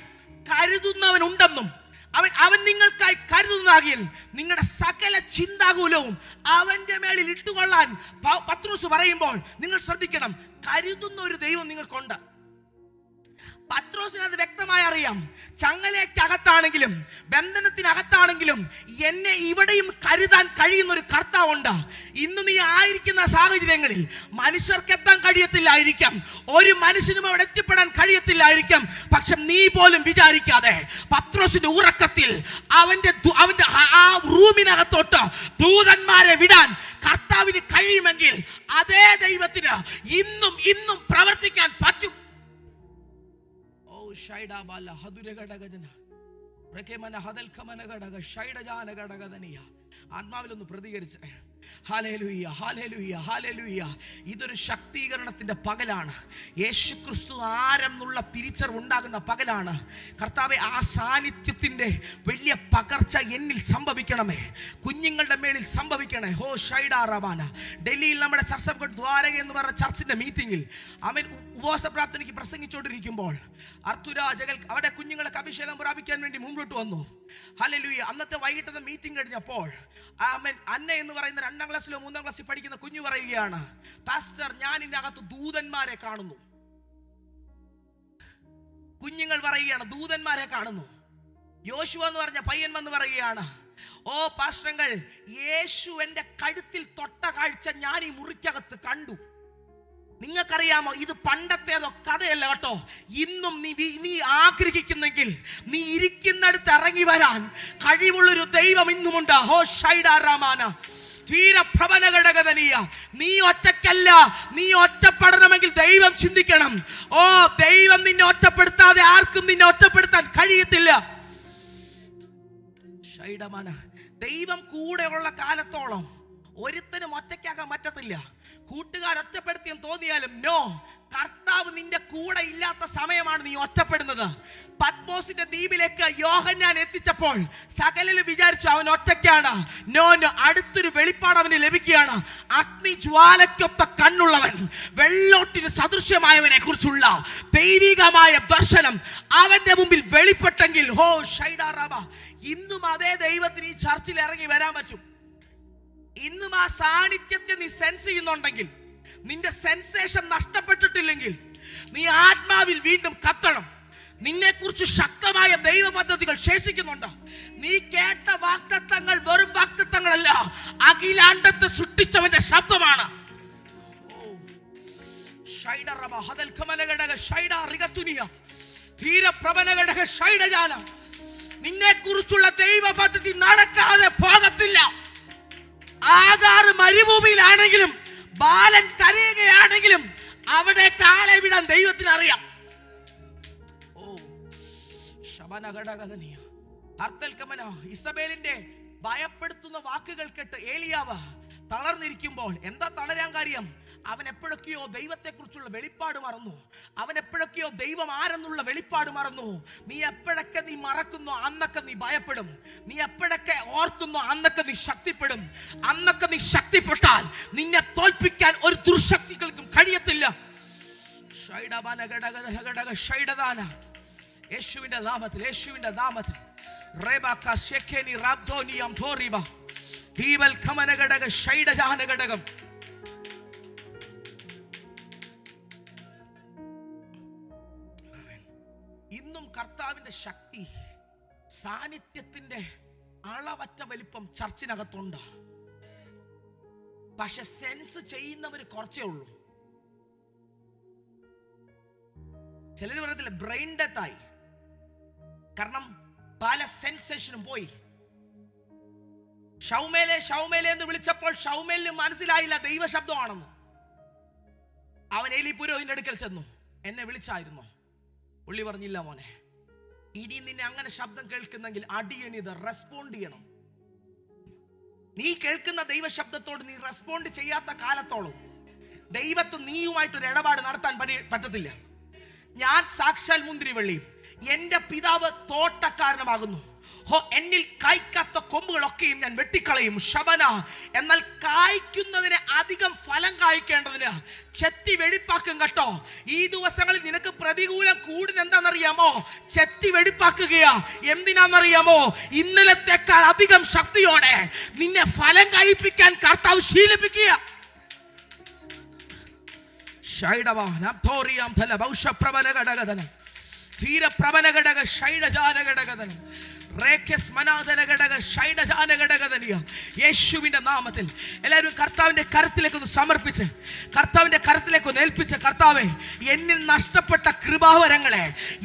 കരുതുന്നവൻ ഉണ്ടെന്നും അവൻ നിങ്ങൾക്കായി കരുതുന്നതാകിയാൽ നിങ്ങളുടെ സകല ചിന്താകുലവും അവന്റെ മേളിൽ ഇട്ടുകൊള്ളാൻ പത്രോസ് പറയുമ്പോൾ നിങ്ങൾ ശ്രദ്ധിക്കണം, കരുതുന്ന ഒരു ദൈവം നിങ്ങൾക്കുണ്ട്. പത്രോസിന് അത് വ്യക്തമായി അറിയാം. ചങ്ങലയ്ക്കകത്താണെങ്കിലും ബന്ധനത്തിനകത്താണെങ്കിലും എന്നെ ഇവിടെയും കരുതാൻ കഴിയുന്ന ഒരു കർത്താവുണ്ട്. ഇന്ന് നീ ആയിരിക്കുന്ന സാഹചര്യങ്ങളിൽ മനുഷ്യർക്ക് എത്താൻ കഴിയത്തില്ലായിരിക്കാം, ഒരു മനുഷ്യനും അവിടെ എത്തിപ്പെടാൻ കഴിയത്തില്ലായിരിക്കാം. പക്ഷെ നീ പോലും വിചാരിക്കാതെ പത്രോസിന്റെ ഉറക്കത്തിൽ അവന്റെ ആ റൂമിനകത്തോട്ട് ദൂതന്മാരെ വിടാൻ കർത്താവിന് കഴിയുമെങ്കിൽ അതേ ദൈവത്തിന് ഇന്നും പ്രവർത്തിക്കാൻ പറ്റും. ആത്മാവിലൊന്ന് പ്രതികരിച്ച് ഹല്ലേലൂയ, ഹല്ലേലൂയ, ഹല്ലേലൂയ. ഇതൊരു ശക്തീകരണത്തിന്റെ പകലാണ്. യേശു ക്രിസ്തു ആരെന്നുള്ള തിരിച്ചറിവ് ഉണ്ടാകുന്ന പകലാണ്. കർത്താവേ, ആ സാന്നിധ്യത്തിന്റെ വലിയ പകർച്ച എന്നിൽ സംഭവിക്കണമേ, കുഞ്ഞുങ്ങളുടെ മേളിൽ സംഭവിക്കണേ. ഹോ ഷൈഡാ റബാന. ഡൽഹിയിൽ നമ്മുടെ ചർച്ച് ഓഫ് ഗോഡ് ദ്വാരക എന്ന് പറഞ്ഞ ചർച്ചിന്റെ മീറ്റിംഗിൽ അവൻ ഉപവാസ പ്രാർത്ഥനയ്ക്ക് പ്രസംഗിച്ചുകൊണ്ടിരിക്കുമ്പോൾ അർത്തുരാജകൾ അവിടെ കുഞ്ഞുങ്ങൾക്ക് അഭിഷേകം പ്രാപിക്കാൻ വേണ്ടി മുമ്പോട്ട് വന്നു. ഹല്ലേലൂയ. അന്നത്തെ വൈകിട്ടത്തെ മീറ്റിംഗ് കഴിഞ്ഞപ്പോൾ അന്ന എന്ന് പറയുന്ന 2-ാം ക്ലാസ്സിലോ 3-ാം ക്ലാസ്സിൽ പഠിക്കുന്ന കുഞ്ഞു പറയുകയാണ്, പാസ്റ്റർ, ഞാൻ ഇതിനകത്ത് ദൂതന്മാരെ കാണുന്നു. കുഞ്ഞുങ്ങൾ പറയുകയാണ്, ദൂതന്മാരെ കാണുന്നു. യോശുവ എന്ന് പറഞ്ഞ പയ്യൻ വന്ന് പറയുകയാണ്, ഓ പാസ്റ്റങ്ങൾ, യേശു എന്റെ കഴുത്തിൽ തൊട്ട കാഴ്ച ഞാൻ ഈ മുറിക്കകത്ത് കണ്ടു. നിങ്ങൾക്കറിയാമോ, ഇത് പണ്ടത്തേതോ കഥയല്ല കേട്ടോ. ഇന്നും നീ ആഗ്രഹിക്കുന്നെങ്കിൽ നീ ഇരിക്കുന്നിടത്ത് ഇറങ്ങി വരാൻ കഴിവുള്ളൊരു ദൈവം ഇന്നുമുണ്ട്. ഹോ ഷൈഡാറാമാന ധീരപ്രഭനഘടകതനീയ. നീ ഒറ്റയ്ക്കല്ല, നീ ഒറ്റപ്പെടണമെങ്കിൽ ദൈവം ചിന്തിക്കണം. ഓ, ദൈവം നിന്നെ ഒറ്റപ്പെടുത്താതെ ആർക്കും നിന്നെ ഒറ്റപ്പെടുത്താൻ കഴിയത്തില്ല. ഷൈഡമാന, ദൈവം കൂടെയുള്ള കാലത്തോളം ഒരുത്തനും ഒറ്റയ്ക്കാകാൻ പറ്റത്തില്ല. കൂട്ടുകാർ ഒറ്റപ്പെടുത്തിയെന്ന് തോന്നിയാലും നോ, കർത്താവ് നിന്റെ കൂടെ ഇല്ലാത്ത സമയമാണ് നീ ഒറ്റപ്പെടുന്നത്. പത്മോസിന്റെ ദ്വീപിലേക്ക് യോഹന്നാൻ എത്തിച്ചപ്പോൾ സകലരും വിചാരിച്ചു അവൻ ഒറ്റയ്ക്കാണ്. നോ, അടുത്തൊരു വെളിപ്പാട് അവന് ലഭിക്കുകയാണ്. അഗ്നിജ്വാലയ്ക്കൊത്ത കണ്ണുള്ളവൻ, വെള്ളോട്ടിന് സദൃശ്യമായവനെ കുറിച്ചുള്ള ദൈവികമായ ദർശനം അവന്റെ മുമ്പിൽ വെളിപ്പെട്ടെങ്കിൽ ഹോ ഷൈഡാറാബ, ഇന്നും അതേ ദൈവത്തിന് ഈ ചർച്ചിൽ ഇറങ്ങി വരാൻ പറ്റും. ഇന്നും ആ സാന്നിധ്യത്തെ നീ സെൻസ് ചെയ്യുന്നുണ്ടെങ്കിൽ, നിന്റെ സെൻസേഷൻ നഷ്ടപ്പെട്ടിട്ടില്ലെങ്കിൽ, നീ ആത്മാവിൽ വീണ്ടും കത്തണം. നിന്നെ കുറിച്ച് ശക്തമായ ദൈവ പദ്ധതികൾ ശേഷിക്കുന്നുണ്ട്. നീ കേട്ട വാഗ്ദത്തങ്ങൾ വെറും വാഗ്ദത്തങ്ങളല്ല, അഖിലാണ്ടത്തെ സൃഷ്ടിച്ചവന്റെ ശബ്ദമാണ്. നിന്നെ കുറിച്ചുള്ള ദൈവ പദ്ധതി നടക്കാതെ പോകത്തില്ല. ആഗാർ മരുഭൂമിയിലാണെങ്കിലും ബാലൻ കരയുകയാണെങ്കിലും അവിടെ കാളെ വിടാൻ ദൈവത്തിന് അറിയാം. ഇസബേലിന്റെ ഭയപ്പെടുത്തുന്ന വാക്കുകൾ കേട്ട് ഏലിയാവ് തളർന്നിരിക്കുമ്പോൾ, എന്താ തളരാൻ കാര്യം? അവൻ എപ്പോഴൊക്കെയോ ദൈവത്തെ കുറിച്ചുള്ള വെളിപ്പാട് മറന്നു. അവൻ എപ്പോഴൊക്കെയോ ദൈവം ആരെന്നുള്ള വെളിപ്പാട് മറന്നു. നീ എപ്പോഴൊക്കെ നീ മറക്കുന്നു അന്നൊക്കെ നീ ഭയപ്പെടും. നീ എപ്പോഴൊക്കെ ഓർക്കുന്നു അന്നൊക്കെ നീ ശക്തിപ്പെടും. അന്നൊക്കെ നീ ശക്തിപ്പെട്ടാൽ നിന്നെ തോൽപ്പിക്കാൻ ഒരു ദുർശക്തികൾക്കും കഴിയത്തില്ല. യേശുവിന്റെ നാമത്തിൽ, യേശുവിന്റെ നാമത്തിൽ ഇന്നും കർത്താവിന്റെ ശക്തി, സാന്നിധ്യത്തിന്റെ അളവറ്റ വലിപ്പം ചർച്ചിനകത്തുണ്ട്. പക്ഷെ സെൻസ് ചെയ്യുന്നവര് കുറച്ചേ ഉള്ളൂ. ചിലർ പറയത്തില്ല ബ്രെയിൻ ഡെത്ത് ആയി, കാരണം പല സെൻസേഷനും പോയി. ഷൗമേലെ ഷൗമേലെ എന്ന് വിളിച്ചപ്പോൾ ഷൗമേലിന് മനസ്സിലായില്ല ദൈവശബ്ദമാണെന്ന്. അവൻ ഏലി പുരോഹിതന്റെ അടുക്കൽ ചെന്നു, എന്നെ വിളിച്ചായിരുന്നോ? പുള്ളി പറഞ്ഞില്ല, മോനെ, ഇനി നിന്നെ അങ്ങനെ ശബ്ദം കേൾക്കുന്നെങ്കിൽ അടിയനിത് റെസ്പോണ്ട് ചെയ്യണം. നീ കേൾക്കുന്ന ദൈവശബ്ദത്തോട് നീ റെസ്പോണ്ട് ചെയ്യാത്ത കാലത്തോളം ദൈവത്തിന് നീയുമായിട്ടൊരു ഇടപാട് നടത്താൻ പറ്റത്തില്ല. ഞാൻ സാക്ഷാൽ മുന്തിരിവള്ളി, എന്റെ പിതാവ് തോട്ടക്കാരനുമാകുന്നു. എന്നിൽ കായ്ക്കാത്ത കൊമ്പുകളൊക്കെയും ഞാൻ വെട്ടിക്കളയും. ശബന, എന്നാൽ കായ്ക്കുന്നതിന് അധികം ഫലം കായ്ക്കേണ്ടതിന് ചെത്തി വെടിപ്പാക്കും കേട്ടോ. ഈ ദിവസങ്ങളിൽ നിനക്ക് പ്രതികൂലം കൂടുതൽ എന്താണെന്നറിയാമോ? ചെത്തി വെടിപ്പാക്കുകയാ. എന്തിനാണെന്നറിയാമോ? ഇന്നലത്തേക്കാൾ അധികം ശക്തിയോടെ നിന്നെ ഫലം കായ്പിക്കാൻ കർത്താവ് ശീലിപ്പിക്കുക. യേശുവിന്റെ നാമത്തിൽ എല്ലാവരും കർത്താവിന്റെ കരത്തിലേക്ക് ഒന്ന് സമർപ്പിച്ച്, കർത്താവിന്റെ കരത്തിലേക്ക് ഒന്ന് ഏൽപ്പിച്ച്, കർത്താവേ, എന്നിൽ നഷ്ടപ്പെട്ട കൃപാവരങ്ങളെ,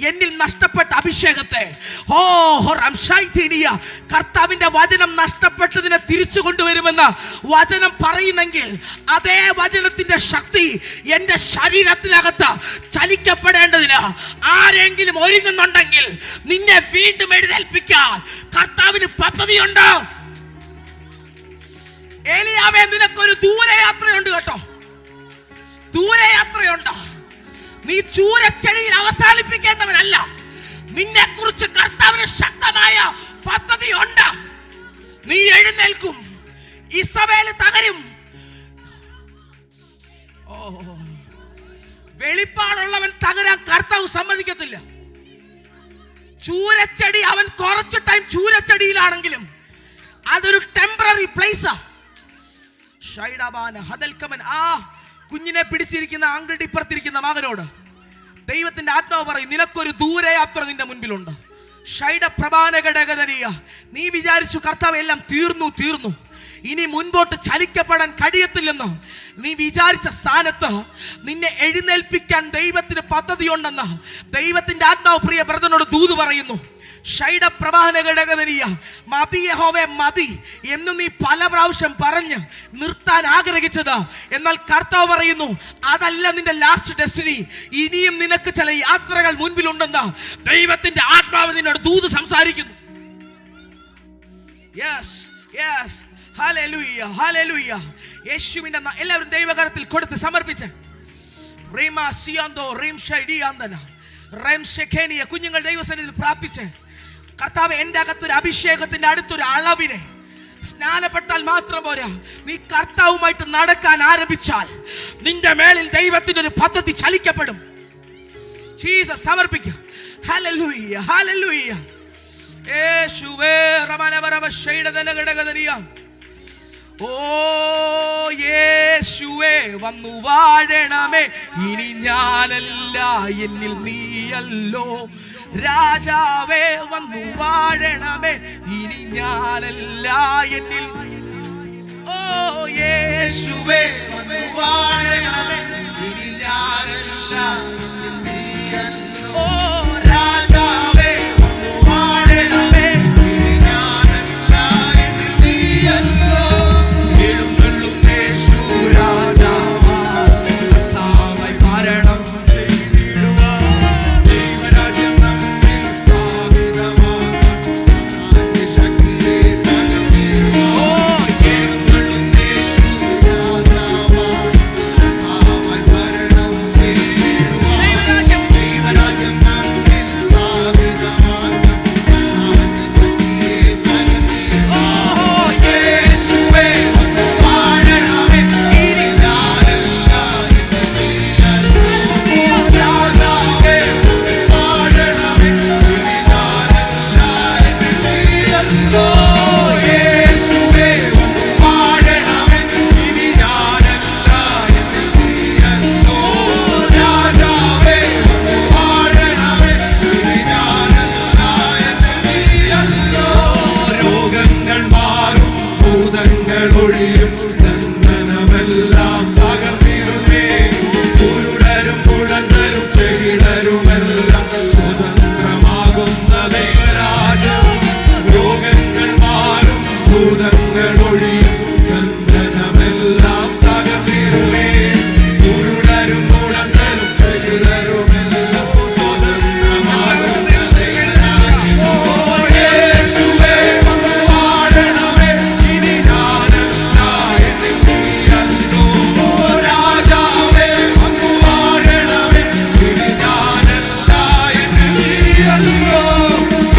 എന്നിൽ നഷ്ടപ്പെട്ട അഭിഷേകത്തെ, കർത്താവിന്റെ വചനം നഷ്ടപ്പെട്ടതിനെ തിരിച്ചു കൊണ്ടുവരുമെന്ന് വചനം പറയുന്നെങ്കിൽ അതേ വചനത്തിന്റെ ശക്തി എന്റെ ശരീരത്തിനകത്ത് ചലിക്കപ്പെടേണ്ടതിന് ആരെങ്കിലും ഒരുങ്ങുന്നുണ്ടെങ്കിൽ നിന്നെ വീണ്ടും എഴുന്നേൽപ്പിക്കാൻ കർത്താവിന് പദ്ധതിയുണ്ട്. ഏലിയാവേ, നിനക്കൊരു ദൂരയാത്രയുണ്ട് കേട്ടോ, ദൂരയാത്രയുണ്ട്. നീ ചൂരച്ചെടിയിൽ അവസാനിപ്പിക്കേണ്ടവനല്ല. നിന്നെ കുറിച്ച് കർത്താവിന് ശക്തമായ പദ്ധതിയുണ്ട്. നീ എഴുന്നേൽക്കും. ഇസബേൽ തകരും. വെളിപ്പാടുള്ളവൻ തകരാൻ കർത്താവ് സമ്മതിക്കത്തില്ല. ചൂരച്ചെടി അവൻ കുറച്ച് ടൈം ചൂരച്ചെടിയിലാണെങ്കിലും അതൊരു ടെമ്പററി പ്ലേസാ. ആ കുഞ്ഞിനെ പിടിച്ചിരിക്കുന്ന ആംഗിളുടെ ഇപ്പുറത്തിരിക്കുന്ന മകനോട് ദൈവത്തിന്റെ ആത്മാവ് പറയും, നിനക്കൊരു ദൂരയാത്ര നിന്റെ മുൻപിലുണ്ട്. നീ വിചാരിച്ചു കർത്താവ് എല്ലാം തീർന്നു. ഇനി മുൻപോട്ട് ചലിക്കപ്പെടാൻ കഴിയത്തില്ലെന്ന് നീ വിചാരിച്ച സ്ഥാനത്ത് നിന്നെ എഴുന്നേൽപ്പിക്കാൻ ദൈവത്തിന് പദ്ധതിയുണ്ടെന്ന് ദൈവത്തിന്റെ ആത്മാവ് പ്രിയ ബ്രദറിനോട് ദൂത് പറയുന്നു. മതി യഹോവേ മതി എന്ന് നീ പല പ്രാവശ്യം പറഞ്ഞ് നിർത്താൻ ആഗ്രഹിച്ചത്, എന്നാൽ കർത്താവ് പറയുന്നു അതല്ല നിന്റെ ലാസ്റ്റ് ഡെസ്റ്റിനി. ഇനിയും നിനക്ക് ചില യാത്രകൾ മുൻപിലുണ്ടെന്ന് ദൈവത്തിന്റെ ആത്മാവ് നിന്നോട് ദൂത് സംസാരിക്കുന്നു. Yes yes, hallelujah hallelujah. യേശുവിന്റെ എല്ലാവരും ദൈവകരത്തിൽ കൊടുത്ത് സമർപ്പിച്ച് കുഞ്ഞുങ്ങൾ ദൈവസന്നിധിയിൽ പ്രാർത്ഥിച്ച്, കർത്താവ് എൻ്റെ അകത്തൊരു അഭിഷേകത്തിന്റെ അടുത്തൊരു അളവിനെ, സ്നാനപ്പെട്ടാൽ മാത്രം പോരാ, നീ കർത്താവുമായിട്ട് നടക്കാൻ ആരംഭിച്ചാൽ നിന്റെ മേളിൽ ദൈവത്തിന്റെ ഒരു പദ്ധതി ചലിക്കപ്പെടും. ജീസസ് സമർപ്പിക്കുക. Hallelujah hallelujah. യേശുവേ റമനവരവ ശൈഡദനഗടഗദനിയ. ഓ യേശുവേ വന്നു വാഴണമേ, ഇനി ഞാനല്ല എന്നിൽ നീയല്ലോ. രാജാവേ വന്നു വാഴണമേ, ഇനി ഞാനല്ല എന്നിൽ. ഓ യേശുവേ വന്നു വാഴണമേ, ഇനി ഞാനല്ല എന്നിൽ നീയല്ലോ. ഓ രാജാവേ വന്നു വാഴണമേ, ഇനി ഞാനല്ല എന്നിൽ നീയല്ലോ. എഴുന്നള്ളും യേശു രാജാവായി, കർത്താവായി മരണം ചെയ്തിടുവാൻ. ദൈവരാജ്യം നമ്മിൽ സ്ഥാപിതമാക്കാൻ ശക്തിയെ തകർത്തിടുവാൻ. ഓ എഴുന്നള്ളും യേശു രാജാവായി, കർത്താവായി മരണം ചെയ്തിടുവാൻ. ദൈവരാജ്യം നമ്മിൽ സ്ഥാപിതമാക്കാൻ ശക്തിയെ തകർത്തിടുവാൻ. ഓ യേശുവേ വന്നു വാഴണമേ, ഇനി ഞാനല്ല എന്നിൽ നീയല്ലോ. രാജാവേ വന്നു വാഴണമേ, ഇനി ഞാനല്ല എന്നിൽ നീയല്ലോ. യേശുവേ വന്നു വാഴണമേ, ഇനി ഞാനല്ല എന്നിൽ നീയല്ലോ. രാജാവേ വന്നു വാഴണമേ, ഇനി ഞാനല്ല എന്നിൽ നീയല്ലോ. രോഗങ്ങൾ മാറും, ഭൂതങ്ങൾ ഒഴിയും, ബന്ധനമെല്ലാം തകർന്നിടുമേ. കുരുടരും മുഴങ്ങരും ചെകിടരുമെല്ലാം സ്വതന്ത്രമാകുന്ന ദൈവരാജ്യം. രോഗങ്ങൾ മാറും, ഭൂതങ്ങൾ ഒഴിയും, ബന്ധനമെല്ലാം തകർന്നിടുമേ. കുരുടരും മുഴങ്ങരും ചെകിടരുമെല്ലാം സ്വതന്ത്രമാകുന്ന ദൈവരാജ്യം. ഓ യേശുവേ വന്നു വാഴണമേ, ഇനി ഞാനല്ല എന്നിൽ നീയല്ലോ. രാജാവേ വന്നു വാഴണമേ, ഇനി ഞാനല്ല എന്നിൽ നീയല്ലോ.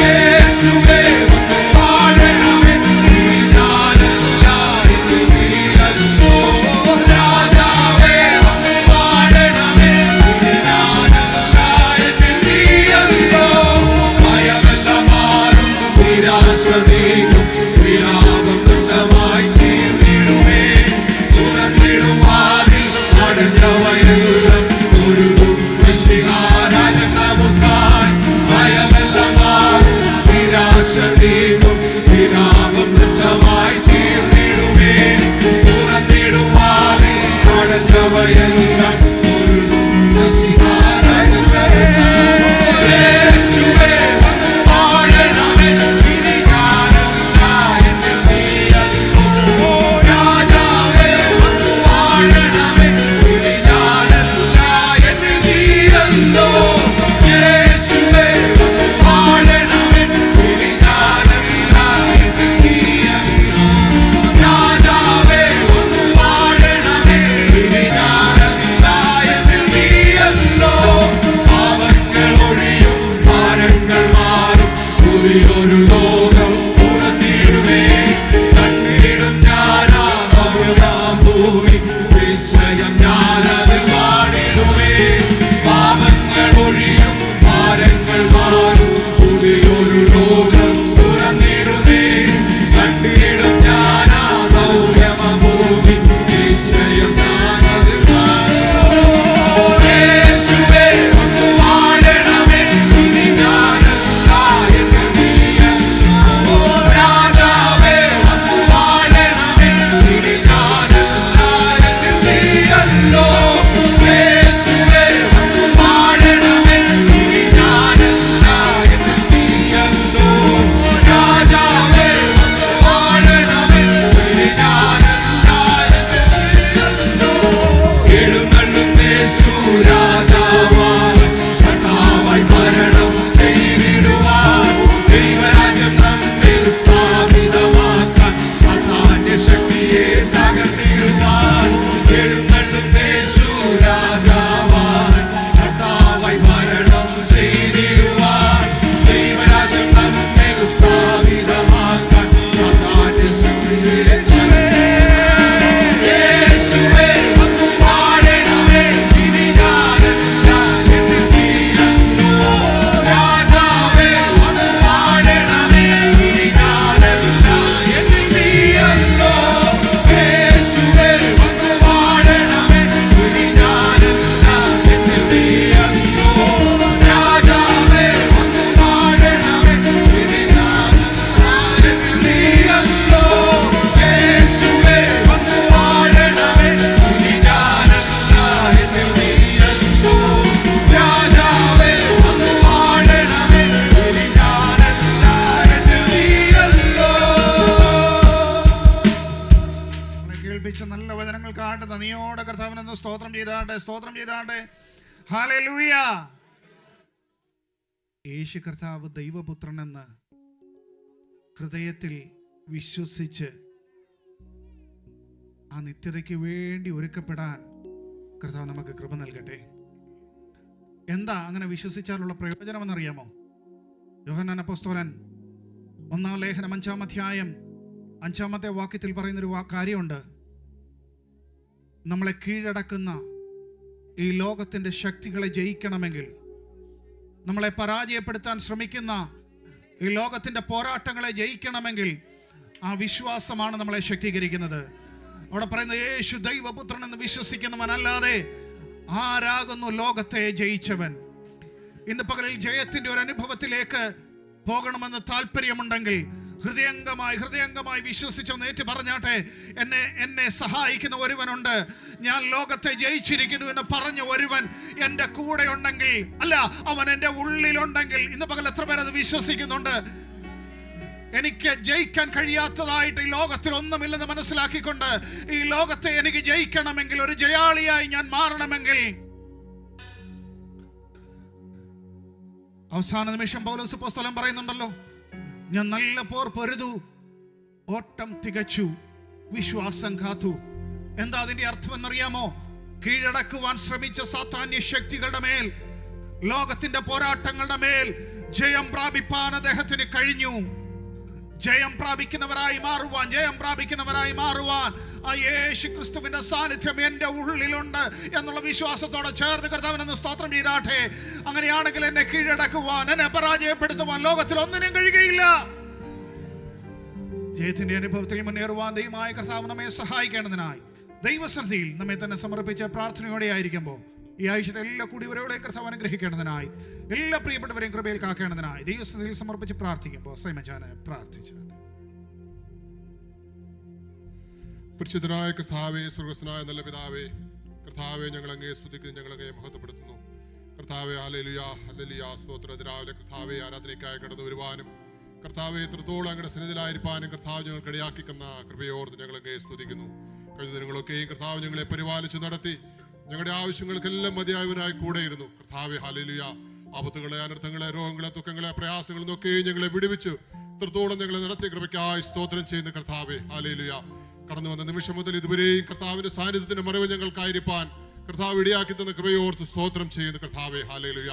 യേശുവേ വന്നു വാഴണമേ, ഇനി ഞാനല്ല എന്നിൽ നീയല്ലോ. രാജാവേ വന്നു വാഴണമേ, ഇനി ഞാനല്ല എന്നിൽ നീയല്ലോ. ഭയമെല്ലാം മാറും, നിരാശ നീങ്ങും, വിലാപം നൃത്തമായി തീർന്നിടുമേ. തുറന്നിടും വാതിൽ അടഞ്ഞവയെല്ലാം ഒരുങ്ങും മിശിഹാരാജൻ നമുക്കായി. ഭയമെല്ലാം മാറും, നിരാശ നീങ്ങും, വിലാപം നൃത്തമായി തീർന്നിടുമേ. തുറന്നിടും വാതിൽ അടഞ്ഞവയെല്ലാം ഒരുങ്ങും മിശിഹാരാജൻ നമുക്കായി. യേശുവേ വന്നു വാഴണമേ, ഇനി ഞാനല്ല എന്നിൽ നീയല്ലോ. രാജാവേ വന്നു വാഴണമേ, ഇനി ഞാനല്ല എന്നിൽ നീയല്ലോ. യേശുവേ വന്നു വാഴണമേ, ഇനി ഞാനല്ല എന്നിൽ നീയല്ലോ. രാജാവേ വന്നു വാഴണമേ, ഇനി ഞാനല്ല നല്ല വചനങ്ങൾക്കായിട്ട് നന്ദിയോടെ കർത്താവിനെ സ്തോത്രം ചെയ്താട്ടെ. ഹല്ലേലൂയ. യേശു കർത്താവ് ദൈവപുത്രനെന്ന് ഹൃദയത്തിൽ വിശ്വസിച്ച് ആ നിത്യതയ്ക്ക് വേണ്ടി ഒരുക്കപ്പെടാൻ കർത്താവ് നമുക്ക് കൃപ നൽകട്ടെ. എന്താ അങ്ങനെ വിശ്വസിച്ചാലുള്ള പ്രയോജനമെന്നറിയാമോ? യോഹന്നാൻ അപ്പോസ്തലൻ 1-ാം ലേഖനം 5-ാം അധ്യായം 5-ാമത്തെ വാക്യത്തിൽ പറയുന്നൊരു കാര്യമുണ്ട്. നമ്മളെ കീഴടക്കുന്ന ഈ ലോകത്തിൻ്റെ ശക്തികളെ ജയിക്കണമെങ്കിൽ, നമ്മളെ പരാജയപ്പെടുത്താൻ ശ്രമിക്കുന്ന ഈ ലോകത്തിൻ്റെ പോരാട്ടങ്ങളെ ജയിക്കണമെങ്കിൽ ആ വിശ്വാസമാണ് നമ്മളെ ശക്തീകരിക്കുന്നത്. അവിടെ പറയുന്നത് യേശു ദൈവപുത്രൻ എന്ന് വിശ്വസിക്കുന്നവനല്ലാതെ ആരാകുന്നു ലോകത്തെ ജയിച്ചവൻ? ഇന്ന് പകലിൽ ജയത്തിൻ്റെ ഒരു അനുഭവത്തിലേക്ക് പോകണമെന്ന് താല്പര്യമുണ്ടെങ്കിൽ ഹൃദയംഗമായി വിശ്വസിച്ചൊന്ന് ഏറ്റു പറഞ്ഞാട്ടെ. എന്നെ സഹായിക്കുന്ന ഒരുവനുണ്ട്, ഞാൻ ലോകത്തെ ജയിച്ചിരിക്കുന്നു എന്ന് പറഞ്ഞ ഒരുവൻ എൻ്റെ കൂടെ ഉണ്ടെങ്കിൽ, അല്ല അവൻ എൻ്റെ ഉള്ളിലുണ്ടെങ്കിൽ, ഇന്ന് പകൽ എത്ര പേരത് വിശ്വസിക്കുന്നുണ്ട്? എനിക്ക് ജയിക്കാൻ കഴിയാത്തതായിട്ട് ഈ ലോകത്തിൽ ഒന്നുമില്ലെന്ന് മനസ്സിലാക്കിക്കൊണ്ട് ഈ ലോകത്തെ എനിക്ക് ജയിക്കണമെങ്കിൽ, ഒരു ജയാളിയായി ഞാൻ മാറണമെങ്കിൽ, അവസാന നിമിഷം പൗലോസ് അപ്പോസ്തലൻ പറയുന്നുണ്ടല്ലോ, ഞാൻ നല്ല പോർ പൊരുതു, ഓട്ടം തികച്ചു, വിശ്വാസം കാത്തു. എന്താ അതിന്റെ അർത്ഥം എന്നറിയാമോ? കീഴടക്കുവാൻ ശ്രമിച്ച സാത്താന്യ ശക്തികളുടെ മേൽ, ലോകത്തിന്റെ പോരാട്ടങ്ങളുടെ മേൽ ജയം പ്രാപിപ്പാൻ അദ്ദേഹത്തിന് കഴിഞ്ഞു. ജയം പ്രാപിക്കുന്നവരായി മാറുവാൻ ആ യേശു ക്രിസ്തുവിന്റെ സാന്നിധ്യം എൻ്റെ ഉള്ളിലുണ്ട് എന്നുള്ള വിശ്വാസത്തോടെ ചേർന്ന് കർത്താവിനെ സ്തോത്രം ചെയ്താട്ടെ. അങ്ങനെയാണെങ്കിൽ എന്നെ കീഴടക്കുവാൻ, എന്നെ പരാജയപ്പെടുത്തുവാൻ ലോകത്തിൽ ഒന്നിനും കഴിയുകയില്ല. ജയത്തിന്റെ അനുഭവത്തിൽ മുന്നേറുവാൻ ദൈവമായ കർത്താവ് നമ്മെ സഹായിക്കേണ്ടതിനായി ദൈവസന്നിധിയിൽ നമ്മെ തന്നെ സമർപ്പിച്ച പ്രാർത്ഥനയോടെ ആയിരിക്കുമ്പോൾ ഈ ആഴ്ചത്തെ എല്ലാ കൂടിയവരോടെയും കർത്താവ് അനുഗ്രഹിക്കേണ്ടതിനായി എല്ലാ പ്രിയപ്പെട്ടവരെയും കൃപയിൽ കാക്കേണ്ടതിനായി ദൈവസന്നിധിയിൽ സമർപ്പിച്ച് പ്രാർത്ഥിക്കുമ്പോൾ സൈമജാനെ പ്രാർത്ഥിച്ചു. പരിശുദ്ധനായ കർത്താവേ, സ്വർഗ്ഗസ്ഥനായ നല്ല പിതാവേ, കർത്താവേ, ഞങ്ങൾ അങ്ങയെ സ്തുതിക്കുന്നു, ഞങ്ങൾ അങ്ങയെ മഹത്വപ്പെടുത്തുന്നു. കർത്താവേ, ഹല്ലേലൂയ, ഹല്ലേലൂയ, സ്തോത്രം. രാവിലെ കർത്താവേ ആരാധനയ്ക്കായി കടന്നു വരുവാനും കർത്താവേ എത്രത്തോളം അങ്ങയുടെ സന്നിധിയിലായിരിക്കാനും കർത്താവ് ഞങ്ങൾക്ക് ഇടയാക്കിക്കുന്ന കൃപയോർത്ത് ഞങ്ങൾ അങ്ങയെ സ്തുതിക്കുന്നു. കഴിഞ്ഞ ദിനങ്ങളൊക്കെയും കർത്താവ് ഞങ്ങളെ പരിപാലിച്ച് നടത്തി ഞങ്ങളുടെ ആവശ്യങ്ങൾക്കെല്ലാം മതിയായവനായി കൂടെയിരുന്നു. കർത്താവേ, ഹല്ലേലൂയ, ആപത്തുകളെ, അനർത്ഥങ്ങളെ, രോഗങ്ങളെ, ദുഃഖങ്ങളെ, പ്രയാസങ്ങളിൽ നിന്നൊക്കെയും ഞങ്ങളെ വിടുവിച്ചു ഇത്രത്തോളം ഞങ്ങളെ നടത്തിയ കൃപയ്ക്കായി സ്തോത്രം ചെയ്യുന്ന കർത്താവേ, ഹല്ലേലൂയ. കടന്നു വന്ന നിമിഷം മുതൽ ഇതുവരെയും കർത്താവിന്റെ സാന്നിധ്യത്തിന്റെ മറവ് ഞങ്ങൾക്കായിരിക്കാൻ കർത്താവ് ഇടയാക്കി തന്ന കൃപയോർത്ത് സ്തോത്രം ചെയ്യുന്ന കർത്താവേ, ഹല്ലേലൂയ.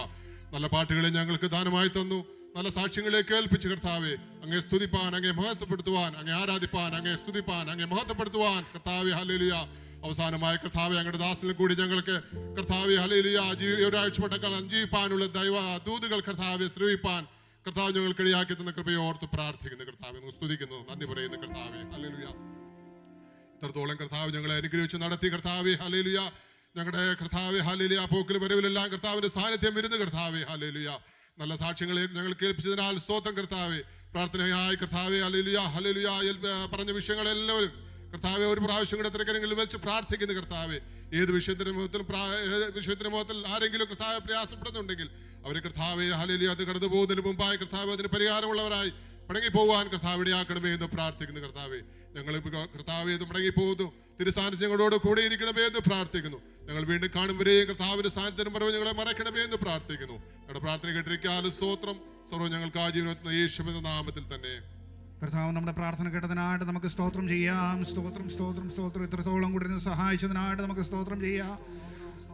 നല്ല പാട്ടുകളെ ഞങ്ങൾക്ക് ദാനമായി തന്നു, നല്ല സാക്ഷ്യങ്ങളെ കേൾപ്പിച്ച് കർത്താവെ അങ്ങേ സ്തുതിപ്പാൻ, അങ്ങേ മഹത്വപ്പെടുത്തുവാൻ, അങ്ങേ ആരാധിപ്പാൻ, അങ്ങേ സ്തുതിപ്പാൻ, അങ്ങേ മഹത്വപ്പെടുത്തുവാൻ കർത്താവെ, ഹല്ലേലൂയ. അവസാനമായ കർത്താവെ, അങ്ങയുടെ ദാസനിൽ കൂടി ഞങ്ങൾക്ക് കർത്താവെ, ഹല്ലേലൂയ, ഒരാഴ്ചപ്പെട്ടക്കാലം ജീവിപ്പാനുള്ള ദൈവ ദൂതുകൾ കർത്താവെ ശ്രവിപ്പാൻ കർത്താവ് ഞങ്ങൾക്ക് ഇടയാക്കി തന്ന കൃപയോർത്ത് പ്രാർത്ഥിക്കുന്നു കർത്താവെ, സ്തുതിക്കുന്നു, നന്ദി പറയുന്നു കർത്താവെ, ഹല്ലേലൂയ. ഇത്രത്തോളം കർത്താവ് ഞങ്ങളെ അനുഗ്രഹിച്ച് നടത്തി കർത്താവെ, ഹല്ലേലൂയ. ഞങ്ങളുടെ കർത്താവെ, ഹല്ലേലൂയ, പോക്കിൽ വരവിലെല്ലാം കർത്താവിന്റെ സാന്നിധ്യം ഇരുന്ന് കർത്താവെ, ഹല്ലേലൂയ. നല്ല സാക്ഷ്യങ്ങളെ ഞങ്ങൾ കേൾപ്പിച്ചതിനാൽ സ്തോത്രം കർത്താവെ. പ്രാർത്ഥനയായി കർത്താവെ, ഹല്ലേലൂയ, ഹല്ലേലൂയ, പറഞ്ഞ വിഷയങ്ങളെല്ലാവരും കർത്താവെ ഒരു പ്രാവശ്യം കൂടെ തിരക്കരങ്ങളിൽ വെച്ച് പ്രാർത്ഥിക്കുന്ന കർത്താവെ. ഏത് വിഷയത്തിന് മുഖത്തിൽ ആരെങ്കിലും കർത്താവെ പ്രയാസപ്പെടുന്നുണ്ടെങ്കിൽ അവരെ കർത്താവെ, ഹല്ലേലൂയ, അത് കടന്നു പോകുന്നതിന് മുമ്പായി കർത്താവ് അതിന് പരിഹാരമുള്ളവരായി മടങ്ങി പോകാൻ കർത്താവ് ഇടയാക്കണമേ എന്ന് പ്രാർത്ഥിക്കുന്നു. കർത്താവെ, ഞങ്ങൾ കർത്താവെ മടങ്ങി പോകുന്നു. തിരുസാന്നിധ്യം ഞങ്ങളോട് കൂടെ ഇരിക്കണമേ എന്ന് പ്രാർത്ഥിക്കുന്നു. ഞങ്ങൾ വീണ്ടും കാണുമ്പോഴേയും കർത്താവിന്റെ സാന്നിധ്യം പറയുമ്പോൾ ഞങ്ങളെ മറക്കണമേ എന്ന് പ്രാർത്ഥിക്കുന്നു. ഞങ്ങളുടെ പ്രാർത്ഥന കേട്ടിരിക്കാനും സ്തോത്രം. സർവ്വം ഞങ്ങൾക്ക് ആജീവന യേശുവിന്റെ നാമത്തിൽ തന്നെ. കർത്താവ് നമ്മുടെ പ്രാർത്ഥന കേട്ടതിനായിട്ട് നമുക്ക് സ്തോത്രം ചെയ്യാം. സ്തോത്രം സ്തോത്രം സ്തോത്രം. ഇത്രത്തോളം കൂടി സഹായിച്ചതിനായിട്ട് നമുക്ക് സ്തോത്രം ചെയ്യാം.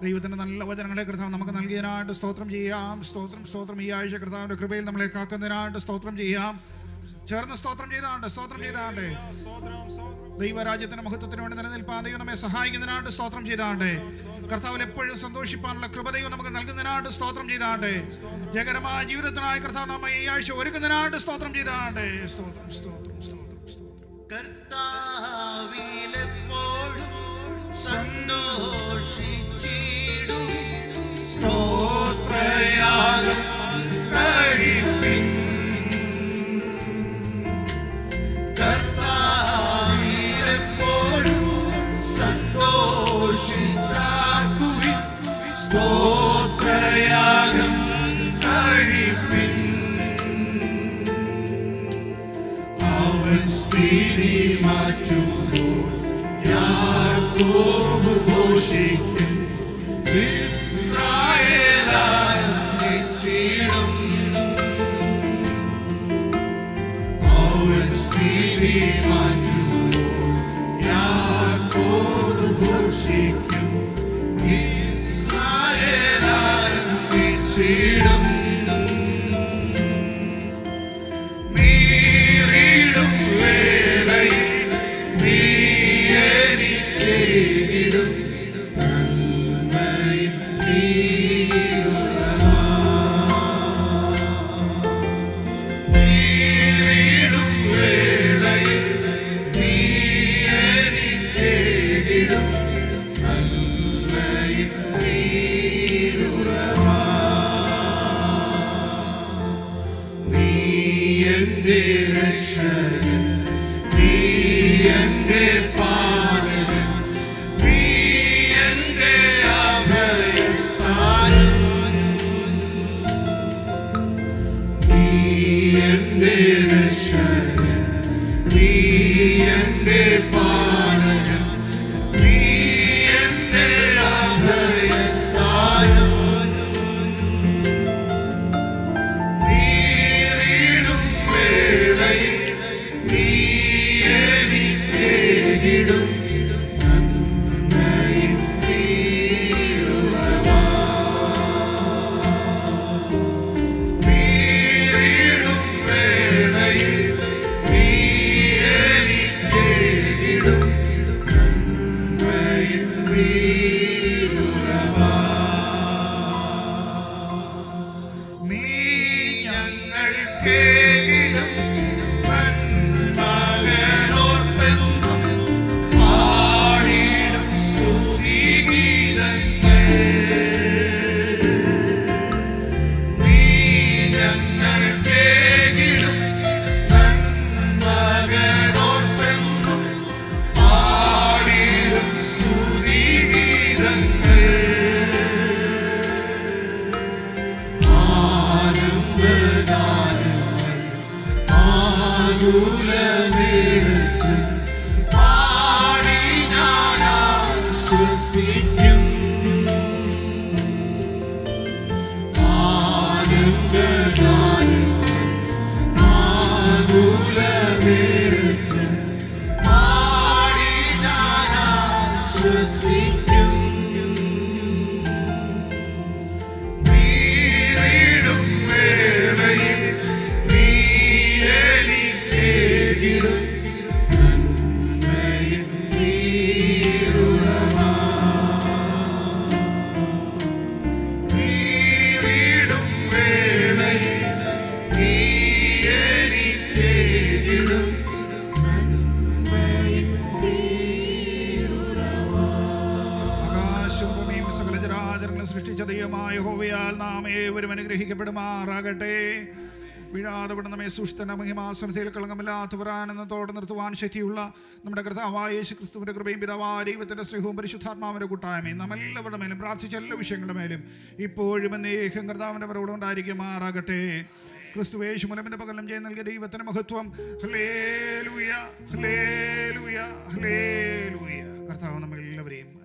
ദൈവത്തിൻ്റെ നല്ല വചനങ്ങളെ കർത്താവ് നമുക്ക് നൽകിയതിനായിട്ട് സ്തോത്രം ചെയ്യാം. സ്തോത്രം സ്തോത്രം. ഈ ആഴ്ച കർത്താവിൻ്റെ കൃപയിൽ നമ്മളെ കാക്കുന്നതിനായിട്ട് സ്തോത്രം ചെയ്യാം. ചേർന്ന് സ്തോത്രം ചെയ്താണ്ട് ദൈവരാജ്യത്തിന്റെ മഹത്വത്തിന് വേണ്ടി നിലനിൽപ്പാൻ ദൈവം നമ്മെ സഹായിക്കുന്നതിനായിട്ട് സ്തോത്രം ചെയ്താണ്ട് കർത്താവിൽ എപ്പോഴും സന്തോഷിപ്പാനുള്ള കൃപ ദൈവം നമുക്ക് നൽകുന്നതിനായിട്ട് സ്തോത്രം ചെയ്താണ്ട് ജയകരമായ ജീവിതത്തിനായി കർത്താവ് നമ്മെ ഈ ആഴ്ച ഒരുക്കുന്നതിനായിട്ട് സ്തോത്രം ചെയ്താണ്ട് സ്തോത്രം സ്തോത്രം സ്തോത്രം സ്തോത്രം. കർത്താവിലെപ്പോഴും സന്തോഷിച്ചിടുവിൻ, സ്തോത്രയാഗം കഴിപ്പിൻ. കർത്താവിലെപ്പോഴും സന്തോഷിച്ചാർക്കുവിൻ, സ്തോത്രയാഗം കഴിപ്പിൻ. അവൻ സ്ഥിതി മാറ്റുമ്പോൾ യാക്കോബ് ഘോഷിക്കും, ഇസ്രായേലാൽ നിശ്ചയിടും. അവൻ സ്ഥിതി മാറ്റുമ്പോൾ യാക്കോബ് ഘോഷിക്കും, ഇസ്രായേലാൽ നിശ്ചയിടും. നീറിടും വേളയിൽ നീ എനിക്കേകിടും നന്മയും നീയുറവാ. നീറിടും വേളയിൽ നീ എനിക്കേകിടും നന്മയും നീയുറവാ. നീ എന്റെ രക്ഷകൻ, നീ എന്റെ പാലകൻ, നീ എന്റെ അഭയസ്ഥാനം. നീ എന്റെ രക്ഷകൻ, നീ എന്റെ പാലകൻ, നീ എന്റെ അഭയസ്ഥാനം. നീറിടും വേളയിൽ നീ എനിക്കേകിടും നന്മയും നീയുറവാ. നീറിടും വേളയിൽ നീ എനിക്കേകിടും നന്മയും നീയുറവാ. നീ ഞങ്ങൾക്കേകിടും നന്മകളോർത്തെന്നും പാടിടും സ്തുതിഗീതങ്ങൾ. നീ ഞങ്ങൾക്കേകിടും നന്മകളോർത്തെന്നും പാടിടും സ്തുതിഗീതങ്ങൾ. ആനന്ദഗാനങ്ങൾ ആകുലനേരത്ത് പാടി ഞാൻ ആശ്വസിക്കും. ആനന്ദഗാനങ്ങൾ ആകുലനേരത്ത് പാടി ഞാൻ ആശ്വസിക്കും. നീറിടും വേളയിൽ നീ എനിക്കേകിടും നന്മയും നീയുറവാ. നീറിടും വേളയിൽ നീ എനിക്കേകിടും നന്മയും നീയുറവാ. ആകാശവും ഭൂമിയും സകല ചരാചരങ്ങളും സൃഷ്ടിച്ച ദൈവമായ യഹോവയാൽ നാം ഏവരും അനുഗ്രഹിക്കപ്പെടുമാറാകട്ടെ. വീഴാതെ നമ്മെ സുഷ്ഠന മഹിമാസനത്തിൽ കളങ്കമില്ലാത്ത പുരാനന്ദത്തോടെ നിർത്തുവാൻ ശക്തിയുള്ള നമ്മുടെ കർത്താവായ യേശു ക്രിസ്തുവിന്റെ കൃപയും പിതാവായ ദൈവത്തിന്റെ സ്നേഹവും പരിശുദ്ധാത്മാവിന്റെ കൂട്ടായ്മയും നമ്മെല്ലാവരുടെ മേലും പ്രാർത്ഥിച്ച എല്ലാ വിഷയങ്ങളുടെ മേലും ഇപ്പോഴും എന്നേക്കും കർത്താവിന്റെ വരവോടെ ഉണ്ടായിരിക്കുമാറാകട്ടെ. ക്രിസ്തു യേശു മൂലം പകരം ജയം നൽകിയ ദൈവത്തിന് മഹത്വം. Hallelujah, hallelujah, hallelujah. കർത്താവ് നമ്മെല്ലാവരെയും